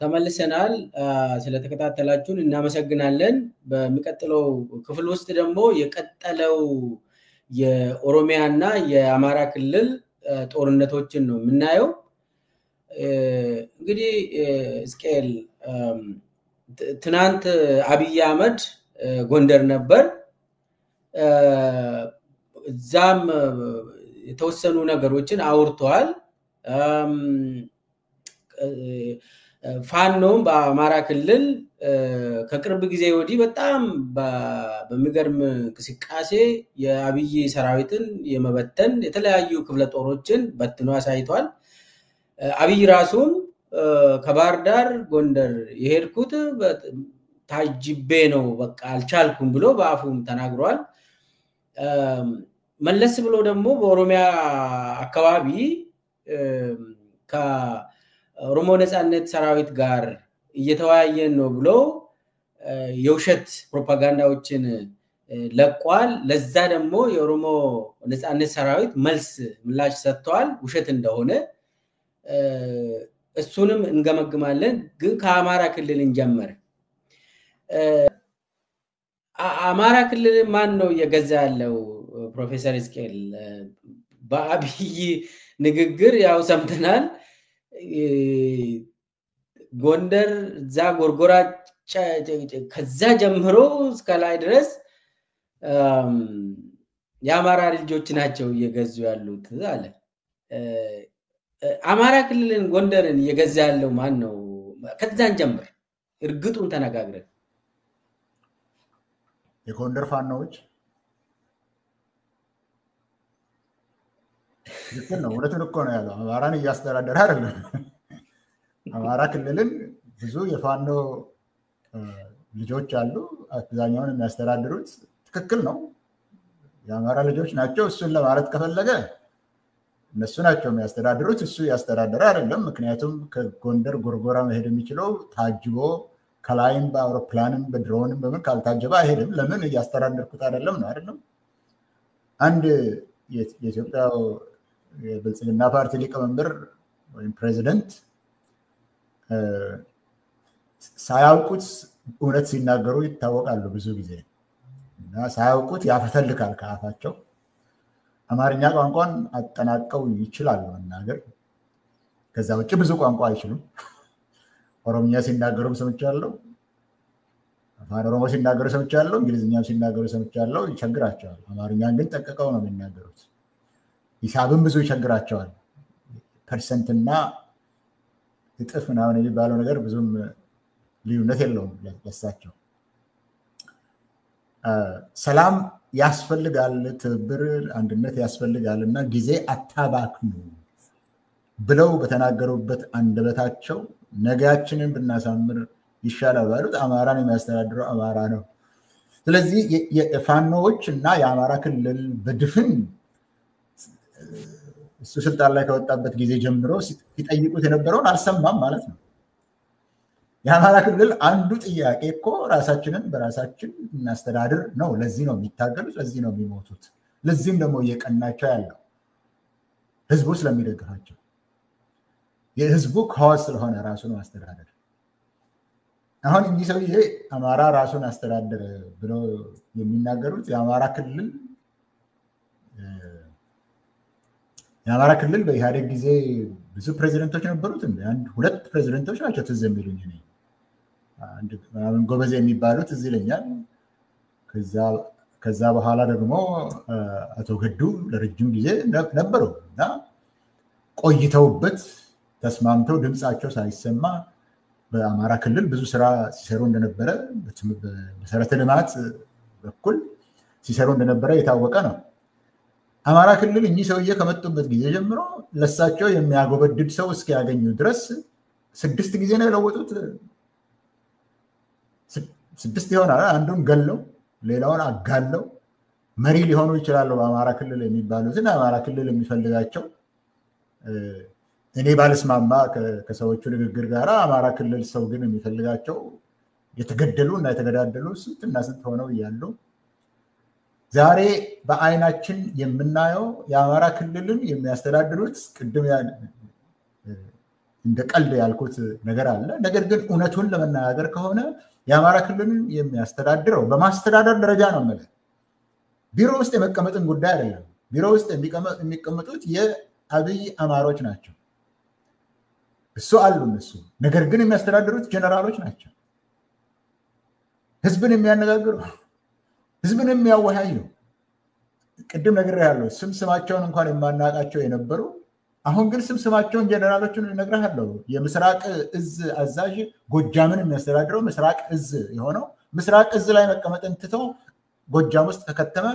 ተመልሰናል ስለተከታተላችሁን እናመሰግናለን በሚቀጥለው ክፍል ውስጥ ደግሞ የቀጠለው የኦሮሚያና የአማራ ክልል ጦርነቶችን ነው የምናየው እንግዲህ ስኬል ትናንት አብይ አህመድ ጎንደር ነበር ዛም የተወሰኑ ነገሮችን አውርተዋል ፋኖም በአማራ ክልል ከቅርብ ጊዜ ወዲህ በጣም በሚገርም እንቅስቃሴ የአብይ ሰራዊትን የመበተን የተለያዩ ክፍለ ጦሮችን በትኖ አሳይቷል አብይ ራሱም ከባህር ዳር ጎንደር የሄድኩት ታጅቤ ነው በቃ አልቻልኩም ብሎ በአፉም ተናግሯል መለስ ብሎ ደግሞ በኦሮሚያ አካባቢ ከኦሮሞ ነጻነት ሰራዊት ጋር እየተወያየን ነው ብሎ የውሸት ፕሮፓጋንዳዎችን ለቋል ለዛ ደግሞ የኦሮሞ ነጻነት ሰራዊት ምላሽ ሰጥቷል ውሸት እንደሆነ እሱንም እንገመግማለን ግን ከአማራ ክልል እንጀምር አማራ ክልል ማን ነው የገዛ ያለው ፕሮፌሰር ስኬል በአብይ ንግግር ያው ሰምተናል ጎንደር ዛ ጎርጎራ ከዛ ጀምሮ እስከ ላይ ድረስ የአማራ ልጆች ናቸው እየገዙ ያሉት አለ አማራ ክልልን ጎንደርን እየገዛ ያለው ማን ነው ከዛን ጀምር እርግጡን ተነጋግረን የጎንደር ፋኖች ልክል ነው ወለቱን እኮ ነው ያለው አማራን እያስተዳደረ አይደለም አማራ ክልልን ብዙ የፋኖ ልጆች አሉ አብዛኛውን የሚያስተዳድሩት ትክክል ነው የአማራ ልጆች ናቸው እሱን ለማለት ከፈለገ እነሱ ናቸው የሚያስተዳድሩት እሱ ያስተዳደረ አይደለም ምክንያቱም ከጎንደር ጎርጎራ መሄድ የሚችለው ታጅቦ ከላይም በአውሮፕላንም በድሮንም በምን ካልታጀበ አይሄድም ለምን ያስተዳደርኩት አይደለም ነው አይደለም አንድ የኢትዮጵያ የብልጽግና ፓርቲ ሊቀመንበር ወይም ፕሬዚደንት ሳያውቁት እውነት ሲናገሩ ይታወቃሉ ብዙ ጊዜ እና ሳያውቁት ያፈተልካል ከአፋቸው አማርኛ ቋንቋን አጠናቀው ይችላሉ መናገር ከዛ ውጭ ብዙ ቋንቋ አይችሉም ኦሮምኛ ሲናገሩም ሰምቻለሁ አፋን ኦሮሞ ሲናገሩ ሰምቻለሁ እንግሊዝኛም ሲናገሩ ሰምቻለሁ ይቸግራቸዋል አማርኛን ግን ጠቅቀው ነው የሚናገሩት ሂሳብም ብዙ ይቸግራቸዋል ፐርሰንትና እጥፍ ምናምን የሚባለው ነገር ብዙም ልዩነት የለውም ለሳቸው ሰላም ያስፈልጋል ትብብር አንድነት ያስፈልጋልና ጊዜ አታባክኑ ብለው በተናገሩበት አንደበታቸው ነገያችንን ብናሳምር ይሻላል ባሉት አማራን የሚያስተዳድረው አማራ ነው ስለዚህ የፋኖዎች እና የአማራ ክልል በድፍን እሱ ስልጣን ላይ ከወጣበት ጊዜ ጀምሮ ሲጠይቁት የነበረውን አልሰማም ማለት ነው የአማራ ክልል አንዱ ጥያቄ እኮ ራሳችንን በራሳችን እናስተዳድር ነው ለዚህ ነው የሚታገሉት ለዚህ ነው የሚሞቱት ለዚህም ደግሞ እየቀናቸው ያለው ህዝቡ ስለሚደግፋቸው የህዝቡ ካውስ ስለሆነ ራሱን ማስተዳደር አሁን እንዲህ ሰውዬ አማራ ራሱን አስተዳደረ ብሎ የሚናገሩት የአማራ ክልል በኢህአዴግ ጊዜ ብዙ ፕሬዚደንቶች ነበሩት አንድ ሁለት ፕሬዚደንቶች ናቸው ትዝ የሚሉኝ እኔ አንድ ጎበዜ የሚባሉት እዚህ ይለኛል ከዛ በኋላ ደግሞ አቶ ገዱ ለረጅም ጊዜ ነበሩ እና ቆይተውበት ተስማምተው ድምጻቸው ሳይሰማ በአማራ ክልል ብዙ ስራ ሲሰሩ እንደነበረ በመሰረተ ልማት በኩል ሲሰሩ እንደነበረ የታወቀ ነው አማራ ክልል እኚህ ሰውዬ ከመጡበት ጊዜ ጀምሮ ለሳቸው የሚያጎበድድ ሰው እስኪያገኙ ድረስ 6 ጊዜ ነው የለወጡት 6 ይሆናል አንዱን ገለው ሌላውን አጋለው መሪ ሊሆኑ ይችላሉ በአማራ ክልል የሚባሉትን አማራ ክልል የሚፈልጋቸው እኔ ባለስማማ ከሰዎቹ ንግግር ጋር አማራ ክልል ሰው ግን የሚፈልጋቸው የተገደሉ እና የተገዳደሉ ስንትና ስንት ሆነው ይያሉ ዛሬ በአይናችን የምናየው የአማራ ክልልን የሚያስተዳድሩት ቅድም እንደ ቀልድ ያልኩት ነገር አለ። ነገር ግን እውነቱን ለመናገር ከሆነ የአማራ ክልልን የሚያስተዳድረው በማስተዳደር ደረጃ ነው ማለት ቢሮ ውስጥ የመቀመጥን ጉዳይ አይደለም። ቢሮ ውስጥ የሚቀመጡት የአብይ አማሮች ናቸው። እሱ አሉ እነሱ። ነገር ግን የሚያስተዳድሩት ጀነራሎች ናቸው። ህዝብን የሚያነጋግሩ፣ ህዝብን የሚያወያዩ ቅድም ነግሬሃለሁ። ስማቸውን እንኳን የማናውቃቸው የነበሩ አሁን ግን ስማቸውን ጀነራሎችን እነግርሃለሁ። የምስራቅ እዝ አዛዥ ጎጃምን የሚያስተዳድረው ምስራቅ እዝ የሆነው ምስራቅ እዝ ላይ መቀመጥን ትቶ ጎጃም ውስጥ ከከተመ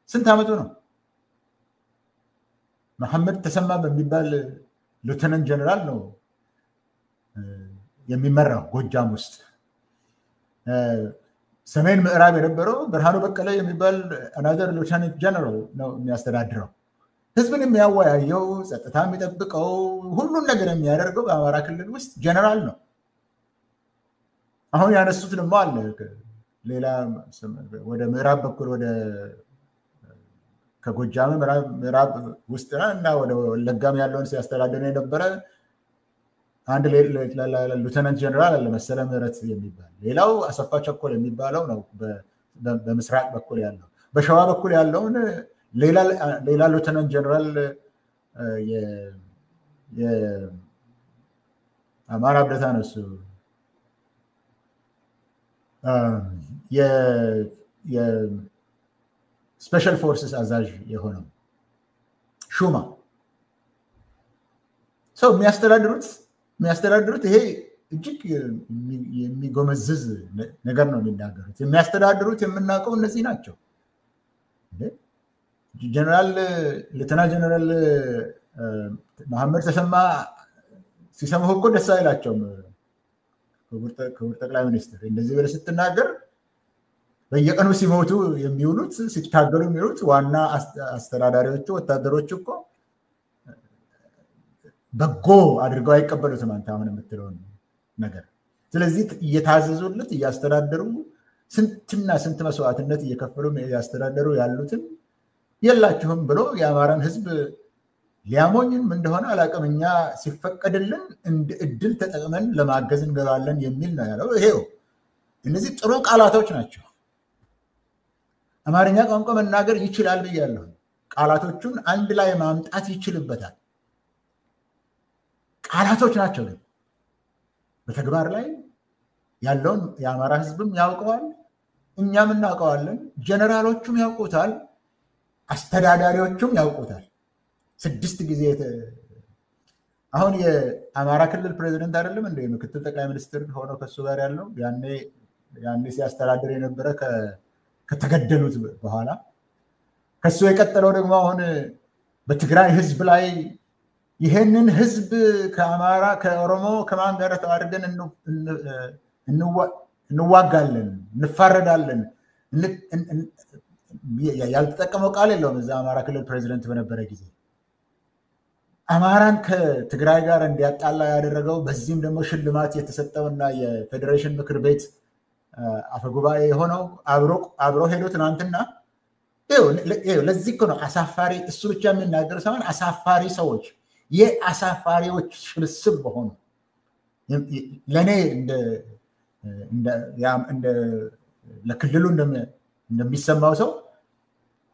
ስንት ዓመቱ ነው? መሐመድ ተሰማ በሚባል ሉተናንት ጀነራል ነው የሚመራው ጎጃም ውስጥ። ሰሜን ምዕራብ የነበረው ብርሃኑ በቀለ የሚባል አናዘር ሉተናንት ጀነራል ነው የሚያስተዳድረው። ህዝብን የሚያወያየው፣ ጸጥታ የሚጠብቀው፣ ሁሉን ነገር የሚያደርገው በአማራ ክልል ውስጥ ጀነራል ነው። አሁን ያነሱት ደግሞ አለ ሌላ ወደ ምዕራብ በኩል ወደ ከጎጃም ምዕራብ ውስጥ እና ወደ ወለጋም ያለውን ሲያስተዳድር የነበረ አንድ ሉተናንት ጀነራል አለ መሰለ ምህረት የሚባል። ሌላው አሰፋ ቸኮል የሚባለው ነው በምስራቅ በኩል ያለው። በሸዋ በኩል ያለውን ሌላ ሉተናንት ጀነራል የአማራ አብደታ ነው እሱ። የስፔሻል ፎርስስ አዛዥ የሆነው ሹማ ሰው የሚያስተዳድሩት ይሄ እጅግ የሚጎመዝዝ ነገር ነው የሚናገሩት። የሚያስተዳድሩት የምናውቀው እነዚህ ናቸው። ሌተና ጀነራል መሐመድ ተሰማ ሲሰሙህ እኮ ደስ አይላቸውም። ክቡር ጠቅላይ ሚኒስትር እንደዚህ ብለህ ስትናገር በየቀኑ ሲሞቱ የሚውሉት ሲታገሉ የሚውሉት ዋና አስተዳዳሪዎቹ ወታደሮች እኮ በጎ አድርገው አይቀበሉትም አንተ አሁን የምትለውን ነገር። ስለዚህ እየታዘዙለት እያስተዳደሩ ስንትና ስንት መስዋዕትነት እየከፈሉ እያስተዳደሩ ያሉትን የላችሁም ብሎ የአማራን ህዝብ ሊያሞኝም እንደሆነ አላውቅም። እኛ ሲፈቀድልን እንደ እድል ተጠቅመን ለማገዝ እንገባለን የሚል ነው ያለው። ይሄው እነዚህ ጥሩ ቃላቶች ናቸው። አማርኛ ቋንቋ መናገር ይችላል ብያለሁ። ቃላቶቹን አንድ ላይ ማምጣት ይችልበታል። ቃላቶች ናቸው። በተግባር ላይ ያለውን የአማራ ህዝብም ያውቀዋል፣ እኛም እናውቀዋለን፣ ጀነራሎቹም ያውቁታል፣ አስተዳዳሪዎቹም ያውቁታል። 6 ጊዜ አሁን የአማራ ክልል ፕሬዚደንት አይደለም እንደ ምክትል ጠቅላይ ሚኒስትር ሆኖ ከሱ ጋር ያለው ያኔ ሲያስተዳድር የነበረ ከተገደሉት በኋላ ከሱ የቀጠለው ደግሞ አሁን በትግራይ ህዝብ ላይ ይሄንን ህዝብ ከአማራ ከኦሮሞ ከማን ጋር ተዋርደን እንዋጋለን፣ እንፋረዳለን። ያልተጠቀመው ቃል የለውም። እዛ አማራ ክልል ፕሬዚደንት በነበረ ጊዜ አማራን ከትግራይ ጋር እንዲያጣላ ያደረገው በዚህም ደግሞ ሽልማት የተሰጠውና የፌዴሬሽን ምክር ቤት አፈጉባኤ የሆነው አብሮ ሄዶ ትናንትና ለዚህ እኮ ነው አሳፋሪ። እሱ ብቻ የሚናገር ሳይሆን አሳፋሪ ሰዎች የአሳፋሪዎች ስብስብ በሆኑ ለእኔ ለክልሉ እንደሚሰማው ሰው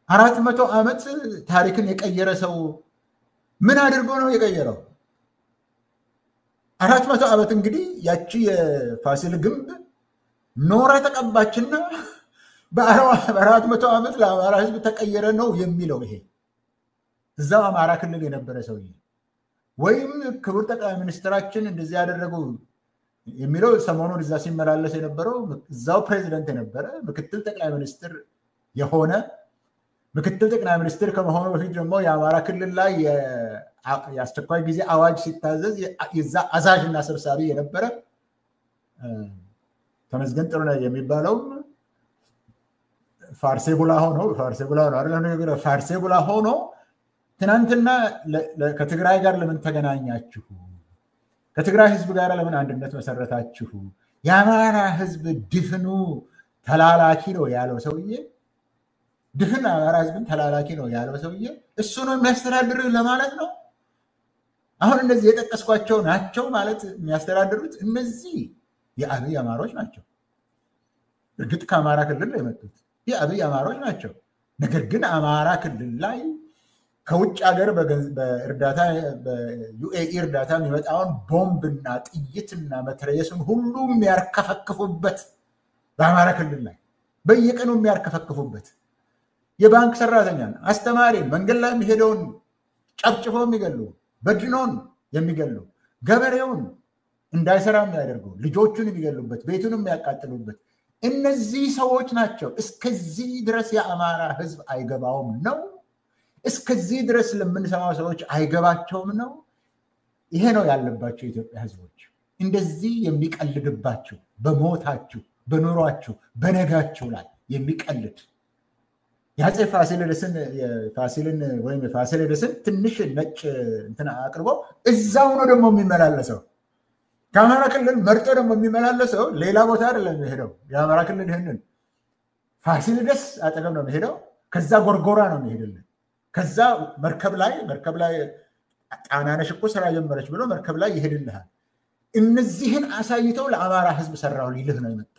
400 ዓመት ታሪክን የቀየረ ሰው ምን አድርጎ ነው የቀየረው? 400 ዓመት እንግዲህ ያቺ የፋሲል ግንብ ኖራ ተቀባችና በ400 ዓመት ለአማራ ህዝብ ተቀየረ ነው የሚለው። ይሄ እዛው አማራ ክልል የነበረ ሰውዬ ወይም ክቡር ጠቅላይ ሚኒስትራችን እንደዚህ ያደረጉ የሚለው ሰሞኑን እዛ ሲመላለስ የነበረው እዛው ፕሬዚደንት የነበረ ምክትል ጠቅላይ ሚኒስትር የሆነ ምክትል ጠቅላይ ሚኒስትር ከመሆኑ በፊት ደግሞ የአማራ ክልል ላይ የአስቸኳይ ጊዜ አዋጅ ሲታዘዝ የዛ አዛዥና ሰብሳቢ የነበረ ተመስገን ጥሩነህ የሚባለው ፋርሴቡላ ሆኖ ትናንትና ከትግራይ ጋር ለምን ተገናኛችሁ? ከትግራይ ህዝብ ጋር ለምን አንድነት መሰረታችሁ? የአማራ ህዝብ ድፍኑ ተላላኪ ነው ያለው ሰውዬ ድፍን አማራ ህዝብን ተላላኪ ነው ያለው ሰውዬ እሱ ነው የሚያስተዳድር ለማለት ነው። አሁን እነዚህ የጠቀስኳቸው ናቸው ማለት የሚያስተዳድሩት እነዚህ የአብይ አማሮች ናቸው። እርግጥ ከአማራ ክልል የመጡት የአብይ አማሮች ናቸው። ነገር ግን አማራ ክልል ላይ ከውጭ ሀገር በእርዳታ በዩኤኢ እርዳታ የሚመጣውን ቦምብና ጥይትና መትረየሱን ሁሉ የሚያርከፈክፉበት በአማራ ክልል ላይ በየቀኑ የሚያርከፈክፉበት የባንክ ሰራተኛን፣ አስተማሪን፣ መንገድ ላይ የሚሄደውን ጨፍጭፈው የሚገሉ፣ በድኖን የሚገሉ፣ ገበሬውን እንዳይሰራ የሚያደርጉ፣ ልጆቹን የሚገሉበት፣ ቤቱን የሚያቃጥሉበት እነዚህ ሰዎች ናቸው። እስከዚህ ድረስ የአማራ ህዝብ አይገባውም ነው። እስከዚህ ድረስ ለምንሰማው ሰዎች አይገባቸውም ነው። ይሄ ነው ያለባቸው የኢትዮጵያ ህዝቦች። እንደዚህ የሚቀልድባችሁ በሞታችሁ፣ በኑሯችሁ፣ በነጋችሁ ላይ የሚቀልድ የአፄ ፋሲልን ወይም የፋሲለደስን ትንሽ ነጭ እንትን አቅርቦ እዛው ነው ደግሞ የሚመላለሰው። ከአማራ ክልል መርጦ ደግሞ የሚመላለሰው ሌላ ቦታ አይደለም የሚሄደው። የአማራ ክልል ይህንን ፋሲለደስ አጠገብ ነው የሚሄደው። ከዛ ጎርጎራ ነው የሚሄድልን። ከዛ መርከብ ላይ ጣናነሽ እኮ ስራ ጀመረች ብሎ መርከብ ላይ ይሄድልሃል። እነዚህን አሳይተው ለአማራ ህዝብ ሰራው ሊልህ ነው የመጣ።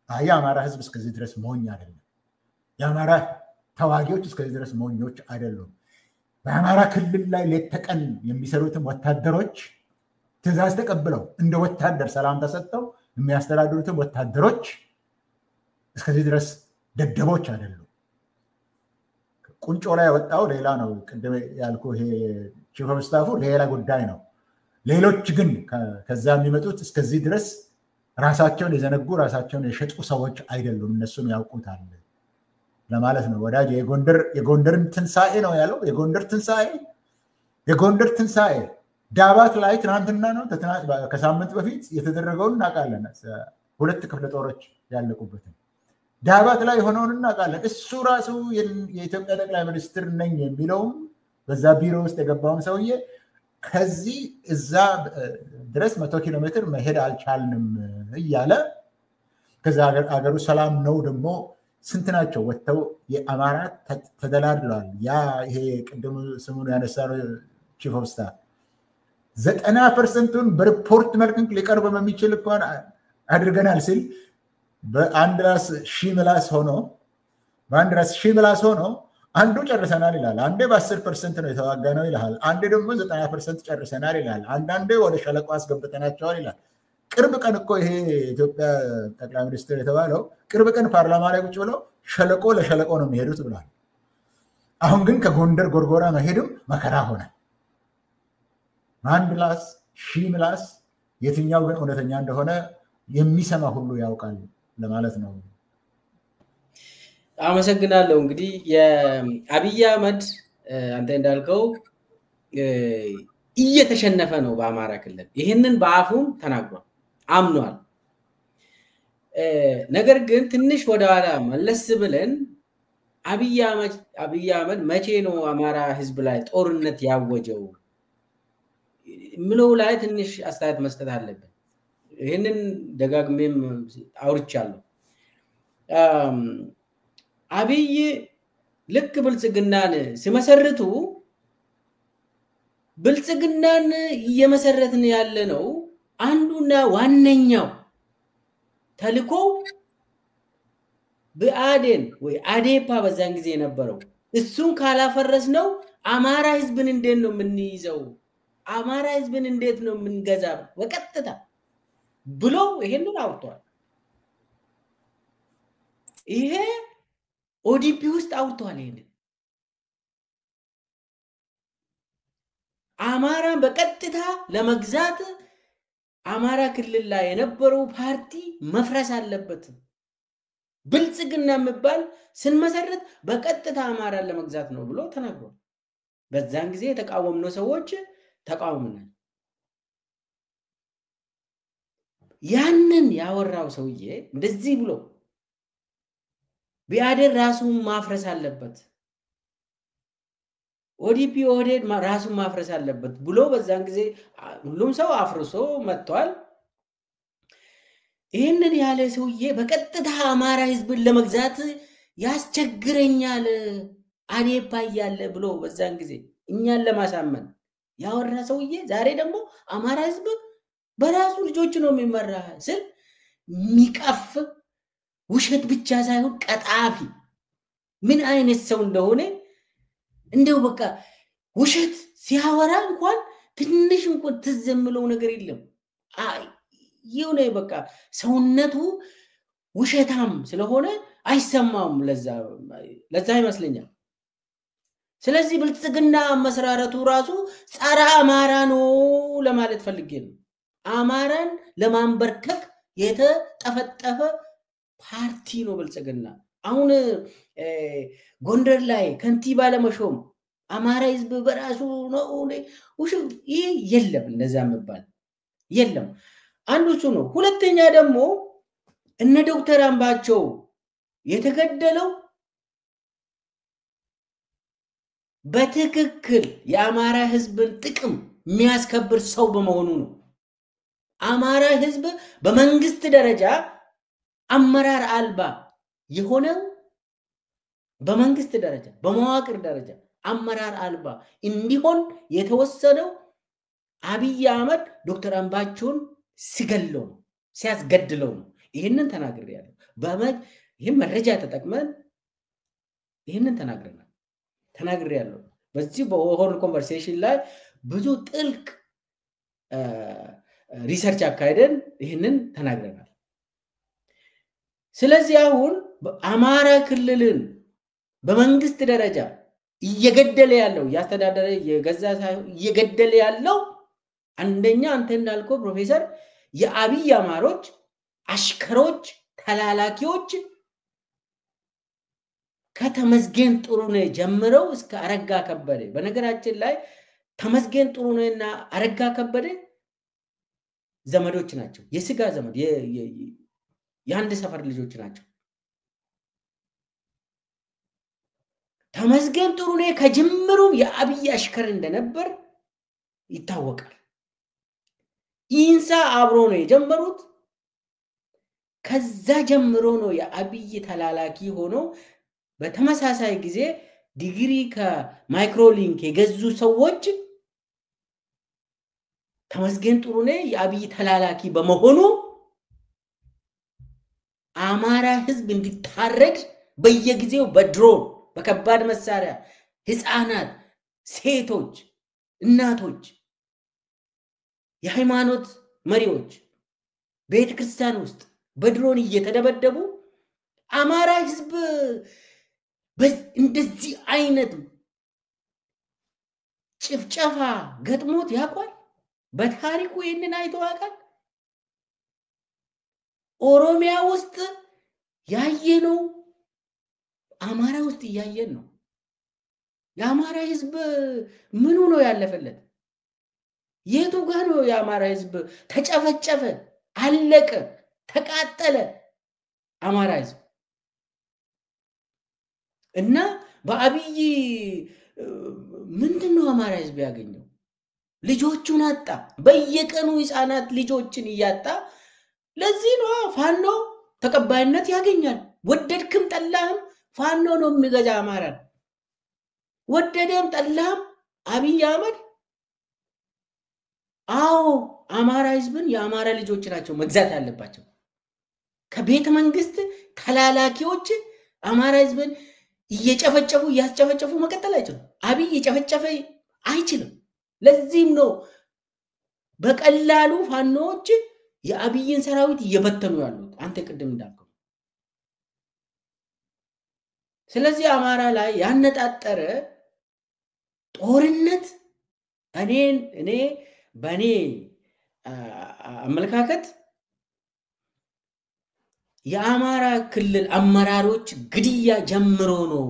የአማራ ህዝብ እስከዚህ ድረስ ሞኝ አይደለም። የአማራ ተዋጊዎች እስከዚህ ድረስ ሞኞች አይደሉም። በአማራ ክልል ላይ ሌት ተቀን የሚሰሩትም ወታደሮች ትእዛዝ ተቀብለው እንደ ወታደር ሰላም ተሰጥተው የሚያስተዳድሩትም ወታደሮች እስከዚህ ድረስ ደደቦች አይደሉም። ቁንጮ ላይ ወጣው ሌላ ነው። ቅድም ያልኩ ይሄ ቺፍ ኦፍ ስታፉ ሌላ ጉዳይ ነው። ሌሎች ግን ከዛ የሚመጡት እስከዚህ ድረስ ራሳቸውን የዘነጉ ራሳቸውን የሸጡ ሰዎች አይደሉም። እነሱም ያውቁታል ለማለት ነው። ወዳጅ የጎንደርን ትንሳኤ ነው ያለው። የጎንደር ትንሳኤ ዳባት ላይ ትናንትና ነው ከሳምንት በፊት የተደረገውን እናውቃለን። 2 ክፍለ ጦሮች ያለቁበትን ዳባት ላይ የሆነውን እናውቃለን። እሱ ራሱ የኢትዮጵያ ጠቅላይ ሚኒስትር ነኝ የሚለውም በዛ ቢሮ ውስጥ የገባውን ሰውዬ ከዚህ እዛ ድረስ 100 ኪሎ ሜትር መሄድ አልቻልንም እያለ ከዛ ሀገሩ ሰላም ነው ደግሞ ስንት ናቸው ወጥተው የአማራ ተደላድለዋል። ያ ይሄ ቅድም ስሙን ያነሳነው ቺፍ ኦፍ ስታፍ 90%ን በሪፖርት መልክ ሊቀርብ በሚችል እንኳን አድርገናል ሲል በአንድ ራስ ሺህ ምላስ ሆኖ አንዱ ጨርሰናል ይላል። አንዴ በ10% ነው የተዋጋነው ይላል። አንዴ ደግሞ 90% ጨርሰናል ይላል። አንዳንዴ ወደ ሸለቆ አስገብተናቸዋል ይላል። ቅርብ ቀን እኮ ይሄ የኢትዮጵያ ጠቅላይ ሚኒስትር የተባለው ቅርብ ቀን ፓርላማ ላይ ቁጭ ብለው ሸለቆ ለሸለቆ ነው የሚሄዱት ብሏል። አሁን ግን ከጎንደር ጎርጎራ መሄድም መከራ ሆነ። አንድ ምላስ ሺህ ምላስ የትኛው ግን እውነተኛ እንደሆነ የሚሰማ ሁሉ ያውቃል ለማለት ነው። አመሰግናለሁ። እንግዲህ የአብይ አህመድ አንተ እንዳልከው እየተሸነፈ ነው በአማራ ክልል። ይህንን በአፉም ተናግሯል፣ አምኗል። ነገር ግን ትንሽ ወደኋላ መለስ ብለን አብይ አህመድ መቼ ነው አማራ ህዝብ ላይ ጦርነት ያወጀው ምለው ላይ ትንሽ አስተያየት መስጠት አለብን። ይህንን ደጋግሜም አውርቻለሁ። አብይ ልክ ብልጽግናን ሲመሰርቱ ብልጽግናን እየመሰረትን ያለ ነው አንዱና ዋነኛው ተልኮ ብአዴን ወይ አዴፓ በዛን ጊዜ የነበረው እሱን ካላፈረስ ነው አማራ ህዝብን እንዴት ነው የምንይዘው? አማራ ህዝብን እንዴት ነው የምንገዛ በቀጥታ ብሎ ይሄንን አውርቷል። ይሄ ኦዲፒ ውስጥ አውርቷል። ይሄንን አማራን በቀጥታ ለመግዛት አማራ ክልል ላይ የነበረው ፓርቲ መፍረስ አለበት። ብልጽግና የሚባል ስንመሰረት በቀጥታ አማራን ለመግዛት ነው ብሎ ተናግሯል። በዛን ጊዜ የተቃወምነው ሰዎች ተቃውመናል። ያንን ያወራው ሰውዬ እንደዚህ ብሎ ቢያደር ራሱን ማፍረስ አለበት፣ ኦዲፒ ኦህዴድ ራሱን ማፍረስ አለበት ብሎ በዛን ጊዜ ሁሉም ሰው አፍርሶ መጥቷል። ይህንን ያለ ሰውዬ በቀጥታ አማራ ህዝብን ለመግዛት ያስቸግረኛል አዴፓ ያለ ብሎ በዛን ጊዜ እኛን ለማሳመን ያወራ ሰውዬ ዛሬ ደግሞ አማራ ህዝብ በራሱ ልጆች ነው የሚመራ ስል ሚቀፍ ውሸት ብቻ ሳይሆን ቀጣፊ ምን አይነት ሰው እንደሆነ እንደው በቃ ውሸት ሲያወራ እንኳን ትንሽ እንኳን ትዝ የሚለው ነገር የለም። ይሁን በቃ ሰውነቱ ውሸታም ስለሆነ አይሰማም። ለዛ ይመስለኛል። ስለዚህ ብልጽግና መስራረቱ ራሱ ጸረ አማራ ነው ለማለት ፈልጌ ነው። አማራን ለማንበርከክ የተጠፈጠፈ ፓርቲ ነው ብልጽግና። አሁን ጎንደር ላይ ከንቲባ ለመሾም አማራ ህዝብ በራሱ ነው ይሄ የለም፣ እንደዛ መባል የለም። አንዱ እሱ ነው። ሁለተኛ ደግሞ እነ ዶክተር አምባቸው የተገደለው በትክክል የአማራ ህዝብን ጥቅም የሚያስከብር ሰው በመሆኑ ነው። አማራ ህዝብ በመንግስት ደረጃ አመራር አልባ የሆነው በመንግስት ደረጃ በመዋቅር ደረጃ አመራር አልባ እንዲሆን የተወሰነው አብይ አህመድ ዶክተር አምባቸውን ሲገለው ሲያስገድለው ነው። ይሄንን ተናግሬያለሁ። ይሄን መረጃ ተጠቅመን ይሄንን ተናግሬያለሁ። በዚህ በሆርን ኮንቨርሴሽን ላይ ብዙ ጥልቅ ሪሰርች አካሄደን ይሄንን ተናግረናል። ስለዚህ አሁን አማራ ክልልን በመንግስት ደረጃ እየገደለ ያለው ያስተዳደረ የገዛ ሳይሆን እየገደለ ያለው አንደኛ አንተ እንዳልከው ፕሮፌሰር የአብይ አማሮች አሽከሮች ተላላኪዎች ከተመስገን ጥሩነህ ጀምረው እስከ አረጋ ከበደ። በነገራችን ላይ ተመስገን ጥሩነህና አረጋ ከበደ ዘመዶች ናቸው። የስጋ ዘመድ የአንድ ሰፈር ልጆች ናቸው። ተመስገን ጥሩነህ ከጅምሩ የአብይ አሽከር እንደነበር ይታወቃል። ኢንሳ አብሮ ነው የጀመሩት። ከዛ ጀምሮ ነው የአብይ ተላላኪ ሆኖ በተመሳሳይ ጊዜ ዲግሪ ከማይክሮሊንክ የገዙ ሰዎች ተመስገን ጥሩነህ የአብይ ተላላኪ በመሆኑ አማራ ህዝብ እንዲታረድ በየጊዜው በድሮን በከባድ መሳሪያ ህፃናት፣ ሴቶች፣ እናቶች፣ የሃይማኖት መሪዎች ቤተክርስቲያን ውስጥ በድሮን እየተደበደቡ አማራ ህዝብ እንደዚህ አይነት ጭፍጨፋ ገጥሞት ያውቃል? በታሪኩ ይሄንን አይቶ ያውቃል? ኦሮሚያ ውስጥ ያየነው አማራ ውስጥ ያየን ነው። የአማራ ህዝብ ምኑ ነው ያለፈለት? የቱ ጋር ነው የአማራ ህዝብ ተጨፈጨፈ፣ አለቀ፣ ተቃጠለ? አማራ ህዝብ እና በአብይ ምንድነው አማራ ህዝብ ያገኘው? ልጆቹን አጣ። በየቀኑ ህፃናት ልጆችን እያጣ። ለዚህ ነው ፋኖ ተቀባይነት ያገኛል። ወደድክም ጠላህም ፋኖ ነው የሚገዛ አማራ። ወደደም ጠላህም አብይ አህመድ አማራ ህዝብን የአማራ ልጆች ናቸው መግዛት ያለባቸው። ከቤተ መንግስት ተላላኪዎች አማራ ህዝብን እየጨፈጨፉ ያስጨፈጨፉ መቀጠል አይችልም። አብይ እየጨፈጨፈ አይችልም። ለዚህም ነው በቀላሉ ፋኖዎች የአብይን ሰራዊት እየበተኑ ያሉት አንተ ቅድም እንዳልከው። ስለዚህ አማራ ላይ ያነጣጠረ ጦርነት እኔ በኔ አመለካከት የአማራ ክልል አመራሮች ግድያ ጀምሮ ነው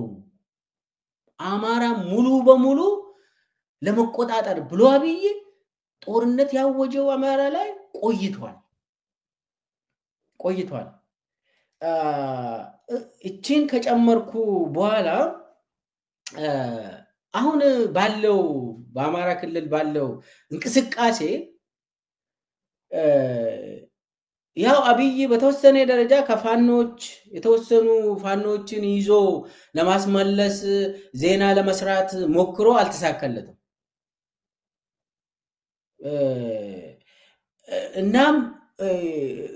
አማራ ሙሉ በሙሉ ለመቆጣጠር ብሎ አብይ ጦርነት ያወጀው አማራ ላይ ቆይቷል። እቺን ከጨመርኩ በኋላ አሁን ባለው በአማራ ክልል ባለው እንቅስቃሴ ያው አብይ በተወሰነ ደረጃ ከፋኖች የተወሰኑ ፋኖችን ይዞ ለማስመለስ ዜና ለመስራት ሞክሮ አልተሳካለትም። እናም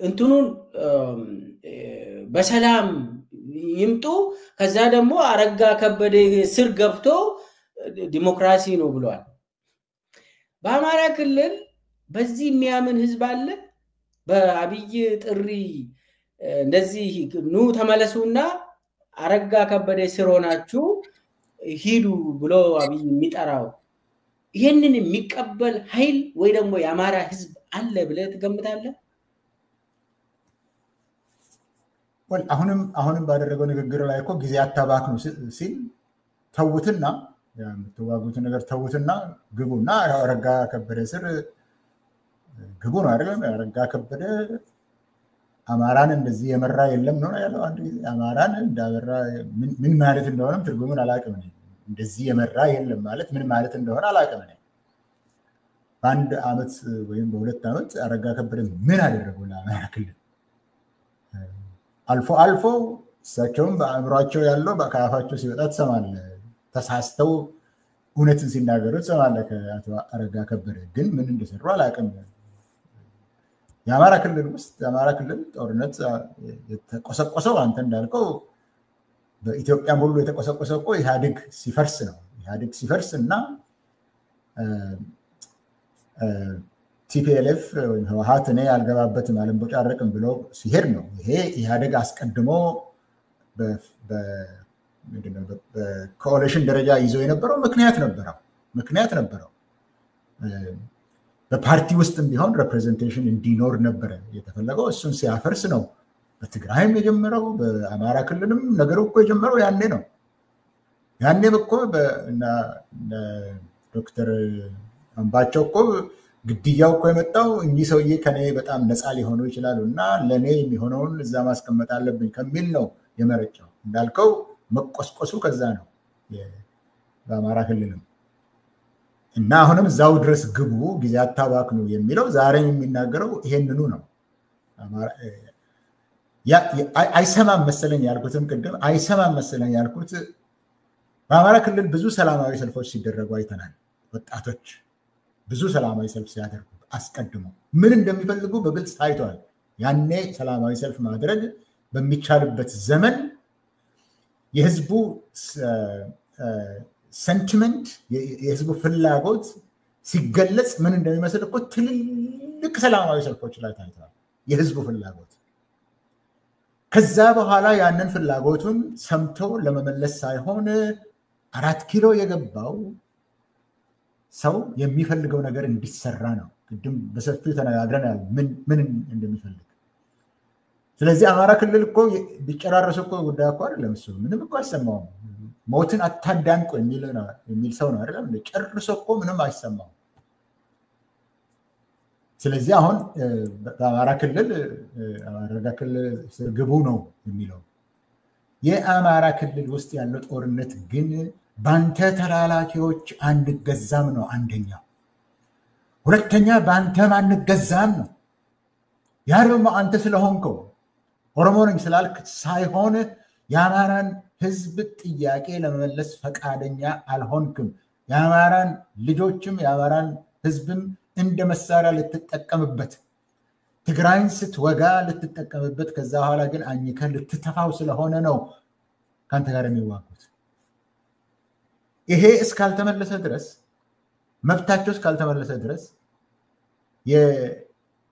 እንትኑን በሰላም ይምጡ ከዛ ደግሞ አረጋ ከበደ ስር ገብቶ ዲሞክራሲ ነው ብሏል በአማራ ክልል በዚህ የሚያምን ህዝብ አለ በአብይ ጥሪ እንደዚህ ኑ ተመለሱና አረጋ ከበደ ስር ሆናችሁ ሂዱ ብሎ አብይ የሚጠራው ይሄንን የሚቀበል ኃይል ወይ ደግሞ የአማራ ህዝብ አለ ብለ ትገምታለህ ወል አሁንም ባደረገው ንግግር ላይ እኮ ጊዜ አታባክኑ ሲል ተውትና የምትዋጉት ነገር ተውትና ግቡና አረጋ ከበደ ስር ግቡ ነው አይደለም አረጋ ከበደ አማራን እንደዚህ የመራ የለም ነው ያለው አንድ ጊዜ አማራን እንዳበራ ምን ማለት እንደሆነም ትርጉሙን አላውቅም እንደዚህ የመራ የለም ማለት ምን ማለት እንደሆነ አላውቅም በአንድ አመት ወይም በሁለት አመት አረጋ ከበደ ምን አደረገው ለአማራ ክልል አልፎ እሳቸውም በአእምሯቸው ያለው ከአፋቸው ሲወጣ ትሰማለህ ተሳስተው እውነትን ሲናገሩ ትሰማለህ ከአቶ አረጋ ከበደ ግን ምን እንደሰሩ አላውቅም የአማራ ክልል ውስጥ የአማራ ክልል ጦርነት የተቆሰቆሰው አንተ እንዳልከው በኢትዮጵያ ሁሉ የተቆሰቆሰው እኮ ኢህአዴግ ሲፈርስ ነው ኢህአዴግ ሲፈርስ እና ቲፒኤልኤፍ ወይ ህወሓት እኔ ያልገባበትም አልቦጫረቅም ብሎ ሲሄድ ነው ይሄ ኢህአዴግ አስቀድሞ በኮአሊሽን ደረጃ ይዞ የነበረው ምክንያት ነበረው በፓርቲ ውስጥም ቢሆን ሪፕሬዘንቴሽን እንዲኖር ነበረ የተፈለገው እሱን ሲያፈርስ ነው በትግራይም የጀመረው በአማራ ክልልም ነገሩ እኮ የጀመረው ያኔ ነው ያኔም እኮ ዶክተር አምባቸው እኮ ግድያው እኮ የመጣው እኚህ ሰውዬ ከኔ በጣም ነፃ ሊሆኑ ይችላሉ እና ለኔ የሚሆነውን እዛ ማስቀመጥ አለብኝ ከሚል ነው የመረጫው እንዳልከው መቆስቆሱ ከዛ ነው በአማራ ክልልም እና አሁንም እዛው ድረስ ግቡ ጊዜ አታባክኑ የሚለው ዛሬም የሚናገረው ይሄንኑ ነው አይሰማም መሰለኝ ያልኩትም ቅድም አይሰማም መሰለኝ ያልኩት በአማራ ክልል ብዙ ሰላማዊ ሰልፎች ሲደረጉ አይተናል ወጣቶች ብዙ ሰላማዊ ሰልፍ ሲያደርጉ አስቀድሞ ምን እንደሚፈልጉ በግልጽ ታይቷል ያኔ ሰላማዊ ሰልፍ ማድረግ በሚቻልበት ዘመን የህዝቡ ሴንቲመንት የህዝቡ ፍላጎት ሲገለጽ ምን እንደሚመስል እኮ ትልልቅ ሰላማዊ ሰልፎች ላይ ታይቷል የህዝቡ ፍላጎት ከዛ በኋላ ያንን ፍላጎቱን ሰምቶ ለመመለስ ሳይሆን 4 ኪሎ የገባው ሰው የሚፈልገው ነገር እንዲሰራ ነው ቅድም በሰፊው ተነጋግረናል ምን እንደሚፈልግ ስለዚህ አማራ ክልል እኮ ቢጨራረሱ እኮ ጉዳይ እኮ አይደለም እሱ ምንም እኮ አይሰማውም ሞትን አታዳንቁ የሚል ሰው ነው አይደለም ጨርሶ እኮ ምንም አይሰማው ስለዚህ አሁን በአማራ ክልል አረጋ ክልል ግቡ ነው የሚለው የአማራ ክልል ውስጥ ያለው ጦርነት ግን ባንተ ተላላኪዎች አንገዛም ነው አንደኛው ሁለተኛ ባንተ አንገዛም ነው ያ ደግሞ አንተ ስለሆንከው ኦሮሞ ነኝ ስላልክ ሳይሆን የአማራን ህዝብ ጥያቄ ለመመለስ ፈቃደኛ አልሆንክም የአማራን ልጆችም የአማራን ህዝብም እንደ መሳሪያ ልትጠቀምበት ትግራይን ስትወጋ ልትጠቀምበት ከዛ በኋላ ግን አኝከን ልትተፋው ስለሆነ ነው ካንተ ጋር የሚዋጉት ይሄ እስካልተመለሰ ድረስ መብታቸው እስካልተመለሰ ድረስ